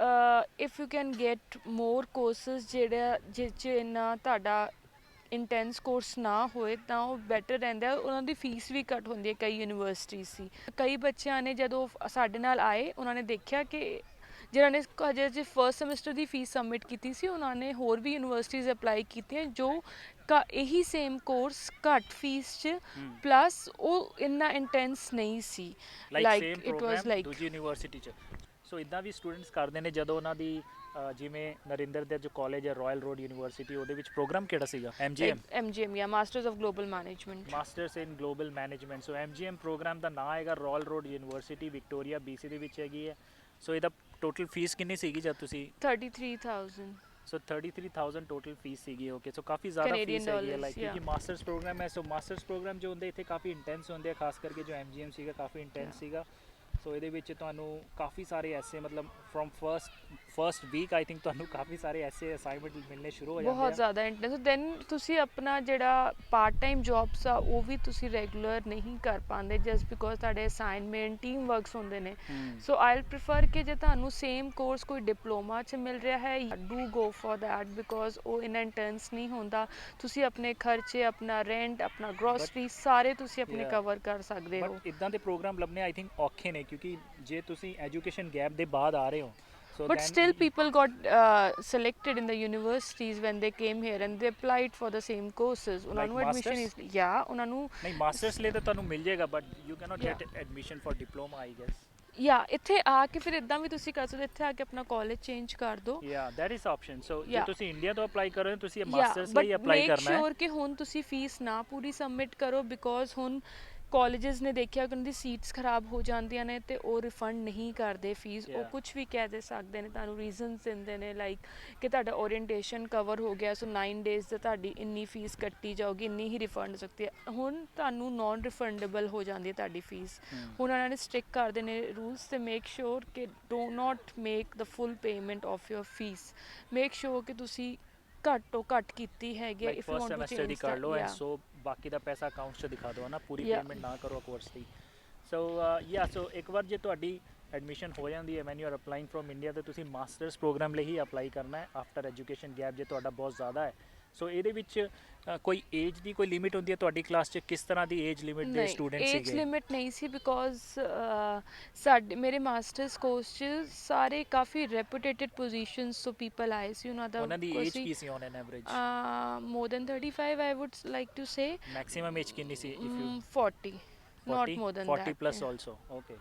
if you can get more courses ਜਿਹੜਾ ਜਿਸ 'ਚ ਇੰਨਾ ਤੁਹਾਡਾ ਇੰਟੈਂਸ ਕੋਰਸ ਨਾ ਹੋਏ ਤਾਂ ਉਹ ਬੈਟਰ ਰਹਿੰਦਾ। ਉਹਨਾਂ ਦੀ ਫੀਸ ਵੀ ਘੱਟ ਹੁੰਦੀ ਹੈ ਕਈ ਯੂਨੀਵਰਸਿਟੀ ਸੀ। ਕਈ ਬੱਚਿਆਂ ਨੇ ਜਦੋਂ ਸਾਡੇ ਨਾਲ ਆਏ ਉਹਨਾਂ ਨੇ ਦੇਖਿਆ ਕਿ ਜਿਨ੍ਹਾਂ ਨੇ ਹਜੇ ਜੇ ਫਸਟ ਸਮੈਸਟਰ ਦੀ ਫੀਸ ਸਬਮਿਟ ਕੀਤੀ ਸੀ, ਉਹਨਾਂ ਨੇ ਹੋਰ ਵੀ ਯੂਨੀਵਰਸਿਟੀਜ਼ ਅਪਲਾਈ ਕੀਤੀਆਂ ਜੋ ਇਹੀ ਸੇਮ ਕੋਰਸ ਘੱਟ ਫੀਸ 'ਚ ਪਲੱਸ ਉਹ ਇੰਨਾ ਇੰਟੈਂਸ ਨਹੀਂ ਸੀ। ਲਾਈਕ ਸੇਮ ਪ੍ਰੋਗਰਾਮ ਦੂਜੀ ਯੂਨੀਵਰਸਿਟੀ 'ਚ। ਸੋ ਇਦਾਂ ਵੀ ਸਟੂਡੈਂਟਸ ਕਰਦੇ ਨੇ ਜਦੋਂ ਉਹਨਾਂ ਦੀ ਜਿਵੇਂ ਨਰਿੰਦਰ ਦਾ ਜੋ ਕਾਲਜ ਹੈ ਰਾਇਲ ਰੋਡ ਯੂਨੀਵਰਸਿਟੀ, ਉਹਦੇ ਵਿੱਚ ਪ੍ਰੋਗਰਾਮ ਕਿਹੜਾ ਸੀਗਾ? MGM ਜਾਂ masters of global management. Masters in global management. So MGM programme ਦਾ ਨਾਮ ਹੈਗਾ Royal Road University, Victoria BC ਦੇ ਵਿੱਚ ਹੈਗੀ ਹੈ। ਸੋ ਇਹਦਾ ਟੋਟਲ ਫੀਸ ਕਿੰਨੀ ਸੀਗੀ ਜਦ ਤੁਸੀਂ? 33,000। ਸੋ 33,000 ਟੋਟਲ ਫੀਸ ਸੀਗੀ। ਓਕੇ, ਸੋ ਕਾਫੀ ਜ਼ਿਆਦਾ ਫੀਸ ਹੈਗੀ ਹੈ ਲਾਈਕ ਕਿਉਂਕਿ ਮਾਸਟਰਸ ਪ੍ਰੋਗਰਾਮ ਹੈ। ਸੋ ਮਾਸਟਰਸ ਪ੍ਰੋਗਰਾਮ ਜੋ ਹੁੰਦੇ ਇੱਥੇ ਕਾਫੀ ਇੰਟੈਂਸ ਹੁੰਦੇ ਆ, ਖਾਸ ਕਰਕੇ ਜੋ MGM ਸੀਗਾ ਕਾਫੀ ਇੰਟੈਂਸ ਸੀਗਾ। ਸੋ ਇਹਦੇ ਵਿੱਚ ਤੁਹਾਨੂੰ ਕਾਫੀ ਸਾਰੇ ਐਸੇ ਮਤਲਬ from first week I think ਤੁਹਾਨੂੰ ਕਾਫੀ ਸਾਰੇ ਐਸੇ ਅਸਾਈਨਮੈਂਟ ਮਿਲਣੇ ਸ਼ੁਰੂ ਹੋ ਜਾਂਦੇ ਆ। ਬਹੁਤ ਜ਼ਿਆਦਾ ਇੰਟੈਂਸ। ਦੈਨ ਤੁਸੀਂ ਆਪਣਾ ਜਿਹੜਾ ਪਾਰਟ ਟਾਈਮ ਜੌਬਸ ਆ ਉਹ ਵੀ ਤੁਸੀਂ ਰੈਗੂਲਰ ਨਹੀਂ ਕਰ ਪਾਉਂਦੇ ਜਸਟ ਬਿਕੋਜ਼ ਤੁਹਾਡੇ ਅਸਾਈਨਮੈਂਟ ਟੀਮ ਵਰਕਸ ਹੁੰਦੇ ਨੇ। ਸੋ ਆਈ ਪ੍ਰੀਫਰ ਕਿ ਜੇ ਤੁਹਾਨੂੰ ਸੇਮ ਕੋਰਸ ਕੋਈ ਡਿਪਲੋਮਾ 'ਚ ਮਿਲ ਰਿਹਾ ਹੈ do go for that because ਉਹ ਇਨ ਇੰਟੈਂਸ ਨਹੀਂ ਹੁੰਦਾ। ਤੁਸੀਂ ਆਪਣੇ ਖਰਚੇ, ਆਪਣਾ ਰੈਂਟ, ਆਪਣਾ ਗਰੋਸਰੀ ਸਾਰੇ ਤੁਸੀਂ ਆਪਣੇ ਕਵਰ ਕਰ ਸਕਦੇ ਹੋ। ਬਟ ਇਦਾਂ ਦੇ ਪ੍ਰੋਗਰਾਮ ਲੱਭਣੇ ਆਈ ਥਿੰਕ ਔਖੇ ਨੇ ਕਿਉਂਕਿ ਜੇ ਤੁਸੀਂ ਐਜੂਕੇਸ਼ਨ ਗੈਪ ਦੇ ਬਾਅਦ ਆ ਰਹੇ ਹੋ। But still people got selected in the universities when they came here and they applied for the same courses. ਉਹਨਾਂ ਨੂੰ admission is ਉਹਨਾਂ ਨੂੰ ਨਹੀਂ ਮਾਸਟਰਸ ਲਈ ਤਾਂ ਤੁਹਾਨੂੰ ਮਿਲ ਜਾਏਗਾ but you can not get admission for diploma I guess. ਇੱਥੇ ਆ ਕੇ ਫਿਰ ਇਦਾਂ ਵੀ ਤੁਸੀਂ ਕਰ ਸਕਦੇ, ਇੱਥੇ ਆ ਕੇ ਆਪਣਾ ਕਾਲਜ ਚੇਂਜ ਕਰ ਦਿਓ। That is option. ਸੋ ਜੇ ਤੁਸੀਂ ਇੰਡੀਆ ਤੋਂ ਅਪਲਾਈ ਕਰ ਰਹੇ ਹੋ ਤੁਸੀਂ ਮਾਸਟਰਸ ਲਈ ਅਪਲਾਈ ਕਰਨਾ ਹੈ। ਮੇਕ ਸ਼ੋਰ ਕਿ ਹੁਣ ਤੁਸੀਂ ਫੀਸ ਨਾ ਪੂਰੀ ਸਬਮਿਟ ਕਰੋ ਬਿਕੋਜ਼ ਹੁਣ ਕਾਲਜਸ ਨੇ ਦੇਖਿਆ ਕਿ ਉਹਨਾਂ ਦੀ ਸੀਟਸ ਖਰਾਬ ਹੋ ਜਾਂਦੀਆਂ ਨੇ ਤੇ ਉਹ ਰਿਫੰਡ ਨਹੀਂ ਕਰਦੇ ਫੀਸ। ਉਹ ਕੁਝ ਵੀ ਕਹਿ ਦੇ ਸਕਦੇ ਨੇ, ਤੁਹਾਨੂੰ ਰੀਜ਼ਨਸ ਦਿੰਦੇ ਨੇ ਲਾਈਕ ਕਿ ਤੁਹਾਡਾ ਓਰੀਐਂਟੇਸ਼ਨ ਕਵਰ ਹੋ ਗਿਆ ਸੋ 9 ਡੇਜ਼ ਦਾ ਤੁਹਾਡੀ ਇੰਨੀ ਫੀਸ ਕੱਟੀ ਜਾਊਗੀ, ਇੰਨੀ ਹੀ ਰਿਫੰਡ ਸਕਦੀ ਹੈ। ਹੁਣ ਤੁਹਾਨੂੰ ਨਾਨ ਰਿਫੰਡੇਬਲ ਹੋ ਜਾਂਦੀ ਹੈ ਤੁਹਾਡੀ ਫੀਸ। ਹੁਣ ਉਹਨਾਂ ਨੇ ਸਟ੍ਰਿਕ ਕਰਦੇ ਨੇ ਰੂਲਸ ਤੇ ਮੇਕ ਸ਼ੋਰ ਕਿ do not make the full payment of your fees. Make sure ਕਿ ਤੁਸੀਂ ਘੱਟ ਤੋਂ ਘੱਟ ਕੀਤੀ ਹੈਗੀ। If you want to change ਕਰ ਲਓ ਐਂਡ ਸੋ ਬਾਕੀ ਦਾ ਪੈਸਾ ਅਕਾਊਂਟ 'ਚ ਦਿਖਾ ਦਿਓ ਨਾ, ਪੂਰੀ ਪੇਮੈਂਟ ਨਾ ਕਰੋ ਕੋਰਸ ਦੀ। ਸੋ ਇੱਕ ਵਾਰ ਜੇ ਤੁਹਾਡੀ ਐਡਮਿਸ਼ਨ ਹੋ ਜਾਂਦੀ ਹੈ when you are applying from India ਤਾਂ ਤੁਸੀਂ ਮਾਸਟਰਸ ਪ੍ਰੋਗਰਾਮ ਲਈ ਹੀ ਅਪਲਾਈ ਕਰਨਾ ਹੈ ਆਫਟਰ ਐਜੂਕੇਸ਼ਨ ਗੈਪ ਜੇ ਤੁਹਾਡਾ ਬਹੁਤ ਜ਼ਿਆਦਾ ਹੈ। ਸੋ ਇਹਦੇ ਵਿੱਚ ਕੋਈ ਏਜ ਦੀ ਕੋਈ ਲਿਮਿਟ ਹੁੰਦੀ ਹੈ ਤੁਹਾਡੀ ਕਲਾਸ 'ਚ? ਕਿਸ ਤਰ੍ਹਾਂ ਦੀ ਏਜ ਲਿਮਿਟ ਦੇ ਸਟੂਡੈਂਟ ਸੀਗੇ? ਏਜ ਲਿਮਿਟ ਨਹੀਂ ਸੀ ਬਿਕੋਜ਼ ਮੇਰੇ ਮਾਸਟਰਸ ਕੋਰਸ 'ਚ ਸਾਰੇ ਕਾਫੀ ਰੈਪੂਟੇਟਡ ਪੋਜੀਸ਼ਨਸ ਤੋਂ ਪੀਪਲ ਆਏ ਸੀ। ਉਹਨਾਂ ਦੀ ਏਜ ਕੀ ਸੀ on an average? More than 35 I would like to say. Maximum age ਕਿੰਨੀ ਸੀ? 40 not more than 40 that plus also. Okay.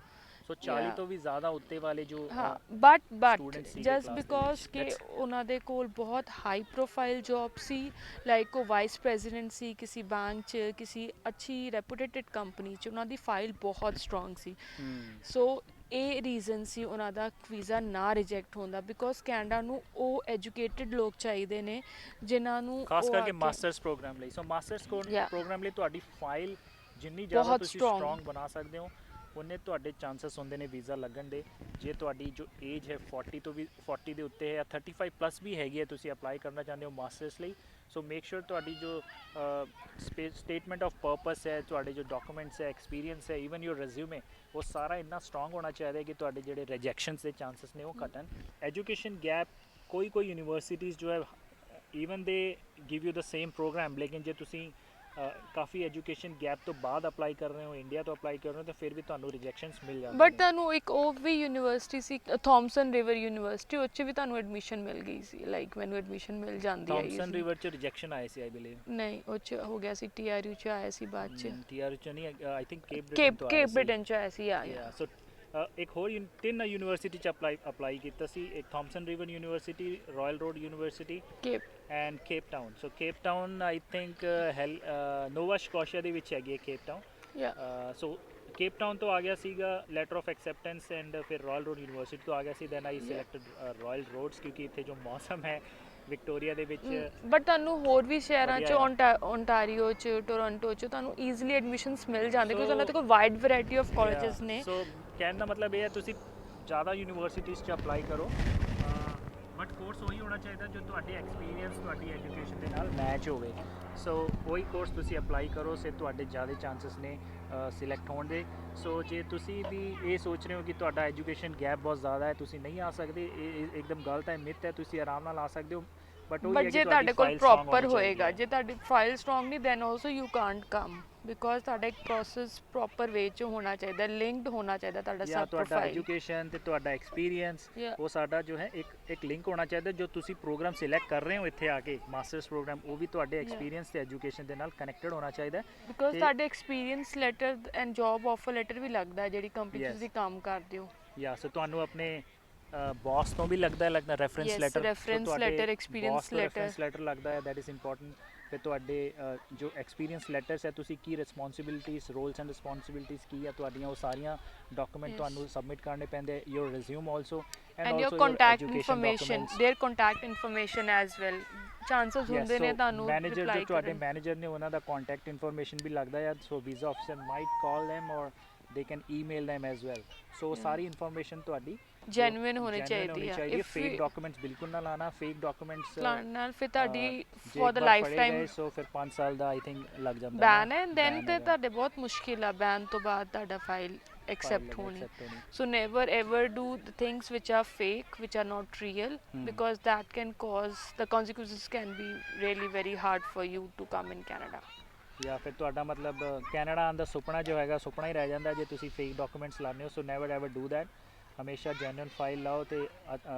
So 40 Yeah. ਤੋਂ ਵੀ ਜ਼ਿਆਦਾ ਉੱਤੇ ਵਾਲੇ ਜੋ ਹਾਂ ਬਟ students ਸੀਗੇ ਜਸਟ class ਦੇ ਬਿਕੋਜ਼ ਵਿੱਚ। ਕਿ That's- ਉਹਨਾਂ ਦੇ ਕੋਲ ਬਹੁਤ ਹਾਈ ਪ੍ਰੋਫਾਈਲ ਜੌਬ ਸੀ, ਲਾਈਕ ਉਹ ਵਾਈਸ ਪ੍ਰੈਜ਼ੀਡੈਂਟ ਸੀ ਕਿਸੇ ਬੈਂਕ 'ਚ, ਕਿਸੇ ਅੱਛੀ ਰੈਪੂਟੇਟਡ ਕੰਪਨੀ 'ਚ, ਉਹਨਾਂ ਦੀ ਫਾਈਲ ਬਹੁਤ ਸਟਰੋਂਗ ਸੀ। ਸੋ ਇਹ ਰੀਜ਼ਨ ਸੀ ਉਹਨਾਂ ਦਾ ਵੀਜ਼ਾ ਨਾ ਰਿਜੈਕਟ ਹੋਣ ਦਾ, ਬਿਕੋਜ਼ ਕੈਨੇਡਾ ਨੂੰ ਉਹ ਐਜੂਕੇਟਿਡ ਲੋਕ ਚਾਹੀਦੇ ਨੇ ਜਿਨ੍ਹਾਂ ਨੂੰ ਖਾਸ ਉਹ ਕਰਕੇ ਆ ਕੇ- ਮਾਸਟਰਸ ਪ੍ਰੋਗਰਾਮ ਲਈ। ਸੋ ਮਾਸਟਰਸ Yeah. ਪ੍ਰੋਗਰਾਮ ਲਈ ਤੁਹਾਡੀ ਫਾਈਲ ਜਿੰਨੀ ਜ਼ਿਆਦਾ ਬਹੁਤ ਤੁਸੀਂ strong। ਸਟਰੋਂਗ ਬਣਾ ਸਕਦੇ ਹੋ, ਉਨੇ ਤੁਹਾਡੇ ਚਾਂਸਸ ਹੁੰਦੇ ਨੇ ਵੀਜ਼ਾ ਲੱਗਣ ਦੇ। ਜੇ ਤੁਹਾਡੀ ਜੋ ਏਜ ਹੈ 40 ਤੋਂ ਵੀ 40 ਦੇ ਉੱਤੇ ਹੈ ਜਾਂ 35 ਪਲੱਸ ਵੀ ਹੈਗੀ ਹੈ, ਤੁਸੀਂ ਅਪਲਾਈ ਕਰਨਾ ਚਾਹੁੰਦੇ ਹੋ ਮਾਸਟਰਸ ਲਈ, ਸੋ ਮੇਕ ਸ਼ੋਰ ਤੁਹਾਡੀ ਜੋ ਸਟੇਟਮੈਂਟ ਆਫ ਪਰਪਸ ਹੈ, ਤੁਹਾਡੇ ਜੋ ਡਾਕੂਮੈਂਟਸ ਹੈ, ਐਕਸਪੀਰੀਅੰਸ ਹੈ, ਈਵਨ ਯੋਰ ਰਿਜ਼ਿਊਮੇ, ਉਹ ਸਾਰਾ ਇੰਨਾ ਸਟਰੋਂਗ ਹੋਣਾ ਚਾਹੀਦਾ ਕਿ ਤੁਹਾਡੇ ਜਿਹੜੇ ਰਿਜੈਕਸ਼ਨਸ ਦੇ ਚਾਂਸਸ ਨੇ ਉਹ ਘਟਣ। ਐਜੂਕੇਸ਼ਨ ਗੈਪ ਕੋਈ ਯੂਨੀਵਰਸਿਟੀਜ਼ ਜੋ ਹੈ even they give you the same programme, ਲੇਕਿਨ ਜੇ ਤੁਸੀਂ ਕਾਫੀ ਐਜੂਕੇਸ਼ਨ ਗੈਪ ਤੋਂ ਬਾਅਦ ਅਪਲਾਈ ਕਰ ਰਹੇ ਹੋ, ਇੰਡੀਆ ਤੋਂ ਅਪਲਾਈ ਕਰ ਰਹੇ ਹੋ, ਤਾਂ ਫਿਰ ਵੀ ਤੁਹਾਨੂੰ ਰਿਜੈਕਸ਼ਨਸ ਮਿਲ ਜਾਂਦੇ ਬਟ ਨੇ। ਤੁਹਾਨੂੰ ਇੱਕ ਉਹ ਵੀ ਯੂਨੀਵਰਸਿਟੀ ਸੀ ਥੋਮਸਨ ਰਿਵਰ ਯੂਨੀਵਰਸਿਟੀ, ਉਹ 'ਚ ਵੀ ਤੁਹਾਨੂੰ ਐਡਮਿਸ਼ਨ ਮਿਲ ਗਈ ਸੀ, ਲਾਈਕ ਮੈਨੂੰ ਐਡਮਿਸ਼ਨ ਮਿਲ ਜਾਂਦੀ ਹੈ ਥਾਮਸਨ easily। ਰਿਵਰ ਚ ਰਿਜੈਕਸ਼ਨ ਆਏ ਸੀ ਆਈ ਬਿਲੀਵ। ਨਹੀਂ ਉਹ 'ਚ ਹੋ ਗਿਆ ਸੀ, TRU 'ਚ ਆਇਆ ਸੀ ਬਾਅਦ 'ਚ, TRU ਚ ਨਹੀਂ, ਆਈ ਥਿੰਕ ਕੇਪ ਬ੍ਰਿਟਨ ਤੋਂ ਆਇਆ ਕੇਪ ਸੀ। ਬ੍ਰਿਟਨ 'ਚ ਆਇਆ ਸੀ। Yeah, so ਇੱਕ ਹੋਰ ਤਿੰਨ ਯੂਨੀਵਰਸਿਟੀ ਚ ਅਪਲਾਈ ਕੀਤਾ ਸੀ, ਇੱਕ Thomson River University, Royal Road university cape and cape town. So cape town I think Nova Scotia ਦੇ ਵਿੱਚ ਹੈਗੀ ਹੈ ਕੇਪ ਟਾਊਨ। ਯਾ ਸੋ ਕੇਪ ਟਾਊਨ ਤੋਂ ਆ ਗਿਆ ਸੀਗਾ ਲੈਟਰ ਆਫ ਐਕਸੈਪਟੈਂਸ, ਐਂਡ ਫਿਰ ਰਾਇਲ ਰੋਡ ਯੂਨੀਵਰਸਿਟੀ ਤੋਂ ਆ ਗਿਆ ਸੀ। Then I selected Royal Roads, ਕਿਉਂਕਿ ਇੱਥੇ ਜੋ ਮੌਸਮ ਹੈ ਵਿਕਟੋਰੀਆ ਦੇ ਵਿੱਚ ਬਟ ਤੁਹਾਨੂੰ ਹੋਰ ਵੀ ਸ਼ਹਿਰਾਂ 'ਚ ਵਧੀਆ ਓਨਟਾਰੀਓ 'ਚ, ਟੋਰਾਂਟੋ 'ਚ ਤੁਹਾਨੂੰ ਈਜ਼ੀਲੀ ਐਡਮਿਸ਼ਨਸ ਮਿਲ ਜਾਂਦੇ, ਕਿਉਂਕਿ So, ਉਹਨਾਂ ਦੇ ਕੋਲ ਵਾਈਡ ਵੈਰਾਈਟੀ ਆਫ ਕਾਲਜਸ ਨੇ। ਸੋ ਕਹਿਣ ਦਾ ਮਤਲਬ ਇਹ ਹੈ ਤੁਸੀਂ ਜ਼ਿਆਦਾ ਯੂਨੀਵਰਸਿਟੀਜ਼ 'ਚ ਅਪਲਾਈ ਕਰੋ, ਬਟ ਕੋਰਸ ਉਹੀ ਹੋਣਾ ਚਾਹੀਦਾ ਜੋ ਤੁਹਾਡੇ ਐਕਸਪੀਰੀਅੰਸ, ਤੁਹਾਡੀ ਐਜੂਕੇਸ਼ਨ ਦੇ ਨਾਲ ਮੈਚ ਹੋਵੇ। ਸੋ ਉਹੀ ਕੋਰਸ ਤੁਸੀਂ ਅਪਲਾਈ ਕਰੋ, ਸੇ ਤੁਹਾਡੇ ਜ਼ਿਆਦਾ ਚਾਂਸਸ ਨੇ ਸਿਲੈਕਟ ਹੋਣ ਦੇ। ਸੋ ਜੇ ਤੁਸੀਂ ਵੀ ਇਹ ਸੋਚ ਰਹੇ ਹੋ ਕਿ ਤੁਹਾਡਾ ਐਜੂਕੇਸ਼ਨ ਗੈਪ ਬਹੁਤ ਜ਼ਿਆਦਾ ਹੈ, ਤੁਸੀਂ ਨਹੀਂ ਆ ਸਕਦੇ, ਇਹ ਇੱਕਦਮ ਗਲਤ ਹੈ, ਮਿਥ ਹੈ, ਤੁਸੀਂ ਆਰਾਮ ਨਾਲ ਆ ਸਕਦੇ ਹੋ। ਬਟ ਜੇ ਤੁਹਾਡੇ ਕੋਲ ਪ੍ਰੋਪਰ ਹੋਏਗਾ, ਜੇ ਤੁਹਾਡੀ ਫਾਈਲ ਸਟਰੋਂਗ ਨਹੀਂ, then also you can't come, because ਤੁਹਾਡਾ ਇੱਕ ਪ੍ਰੋਸੈਸ ਪ੍ਰੋਪਰ ਵੇ 'ਚ ਹੋਣਾ ਚਾਹੀਦਾ, ਲਿੰਕਡ ਹੋਣਾ ਚਾਹੀਦਾ ਤੁਹਾਡਾ ਜਾਂ ਸਬ ਤੁਹਾਡਾ ਪ੍ਰੋਫਾਈਲ। ਐਜੂਕੇਸ਼ਨ ਤੇ ਤੁਹਾਡਾ ਐਕਸਪੀਰੀਅੰਸ, Yeah. ਉਹ ਸਾਡਾ ਜੋ ਹੈ ਇੱਕ ਲਿੰਕ ਹੋਣਾ ਚਾਹੀਦਾ। ਜੋ ਤੁਸੀਂ ਪ੍ਰੋਗਰਾਮ ਸਿਲੈਕਟ ਕਰ ਰਹੇ ਹੋ ਇੱਥੇ ਆ ਕੇ ਮਾਸਟਰਸ ਪ੍ਰੋਗਰਾਮ, ਉਹ ਵੀ ਤੁਹਾਡੇ ਐਕਸਪੀਰੀਅੰਸ ਤੇ ਐਜੂਕੇਸ਼ਨ ਦੇ ਨਾਲ ਕਨੈਕਟਡ ਹੋਣਾ ਚਾਹੀਦਾ। ਬਿਕੋਜ਼ ਤੇ- ਤੁਹਾਡੇ experience letter and job offer letter ਵੀ ਲੱਗਦਾ ਹੈ ਜਿਹੜੀ ਕੰਪਨੀ 'ਚ Yes. ਤੁਸੀਂ ਕੰਮ ਕਰਦੇ ਹੋ। ਜਾਂ ਸੋ ਤੁਹਾਨੂੰ ਆਪਣੇ ਬੌਸ ਤੋਂ ਵੀ ਲੱਗਦਾ reference Yes, letter, reference letter, experience letter. Reference letter ਲੱਗਦਾ ਹੈ, ਦੈਟ ਇਜ਼ ਇੰਪੋਰਟੈਂਟ। ਫਿਰ ਤੁਹਾਡੇ ਜੋ ਐਕਸਪੀਰੀਅੰਸ ਲੈਟਰਸ ਹੈ, ਤੁਸੀਂ ਕੀ ਰਿਸਪੌਂਸਿਬਿਲਿਟੀਜ਼, ਰੋਲਸ ਐਂਡ ਰਿਸਪੌਂਸਿਬਿਲਿਟੀਜ਼ ਕੀ ਆ ਤੁਹਾਡੀਆਂ, ਉਹ ਸਾਰੀਆਂ ਡਾਕੂਮੈਂਟ Yes. ਤੁਹਾਨੂੰ ਸਬਮਿਟ ਕਰਨੇ ਪੈਂਦੇ, your resume also and your contact information, their contact information as well, chances ਹੁੰਦੇ ਨੇ ਤੁਹਾਨੂੰ ਮੈਨੇਜਰ reply ਜੋ ਤੁਹਾਡੇ ਕਰਨ। ਮੈਨੇਜਰ ਨੇ ਉਹਨਾਂ ਦਾ ਕੰਟੈਕਟ ਇਨਫੋਰਮੇਸ਼ਨ ਵੀ ਲੱਗਦਾ ਹੈ। So visa officer might call them or they can email them as well। So ਸਾਰੀ ਇਨਫੋਰਮੇਸ਼ਨ ਤੁਹਾਡੀ ਜੈਨੂਇਨ ਹੋਣੀ ਚਾਹੀਦੀ ਹੈ। ਫੇਕ ਡਾਕੂਮੈਂਟਸ ਬਿਲਕੁਲ ਨਾ ਲਾਣਾ, ਫੇਕ ਡਾਕੂਮੈਂਟਸ ਨਾਲ ਫਿਰ ਤੁਹਾਡੀ for the life time so ਫਿਰ 5 ਸਾਲ ਦਾ ਆਈ ਥਿੰਕ ਲੱਗ ਜਾਂਦਾ ਬੈਨ ਹੈ, ਦੈਨ ਤੇ ਤੁਹਾਡੇ ਬਹੁਤ ਮੁਸ਼ਕਿਲ ਆ ਬੈਨ ਤੋਂ ਬਾਅਦ ਤੁਹਾਡਾ ਫਾਈਲ accept ਹੋਣੀ। So never ever do the things which are fake, which are not real, because that can cause, the consequences can be really very hard for you to come in Canada. ਜਾਂ ਫਿਰ ਤੁਹਾਡਾ ਮਤਲਬ ਕੈਨੇਡਾ ਆਉਣ ਦਾ ਸੁਪਨਾ ਜੋ ਹੈਗਾ ਸੁਪਨਾ ਹੀ ਰਹਿ ਜਾਂਦਾ ਜੇ ਤੁਸੀਂ ਫੇਕ ਡਾਕੂਮੈਂਟਸ ਲਾਉਂਦੇ ਹੋ। ਸੋ ਨੈਵਰ ਐਵਰ ਡੂ ਦੈਟ। ਹਮੇਸ਼ਾ ਜੈਨੂਇਨ ਫਾਈਲ ਲਾਓ ਤੇ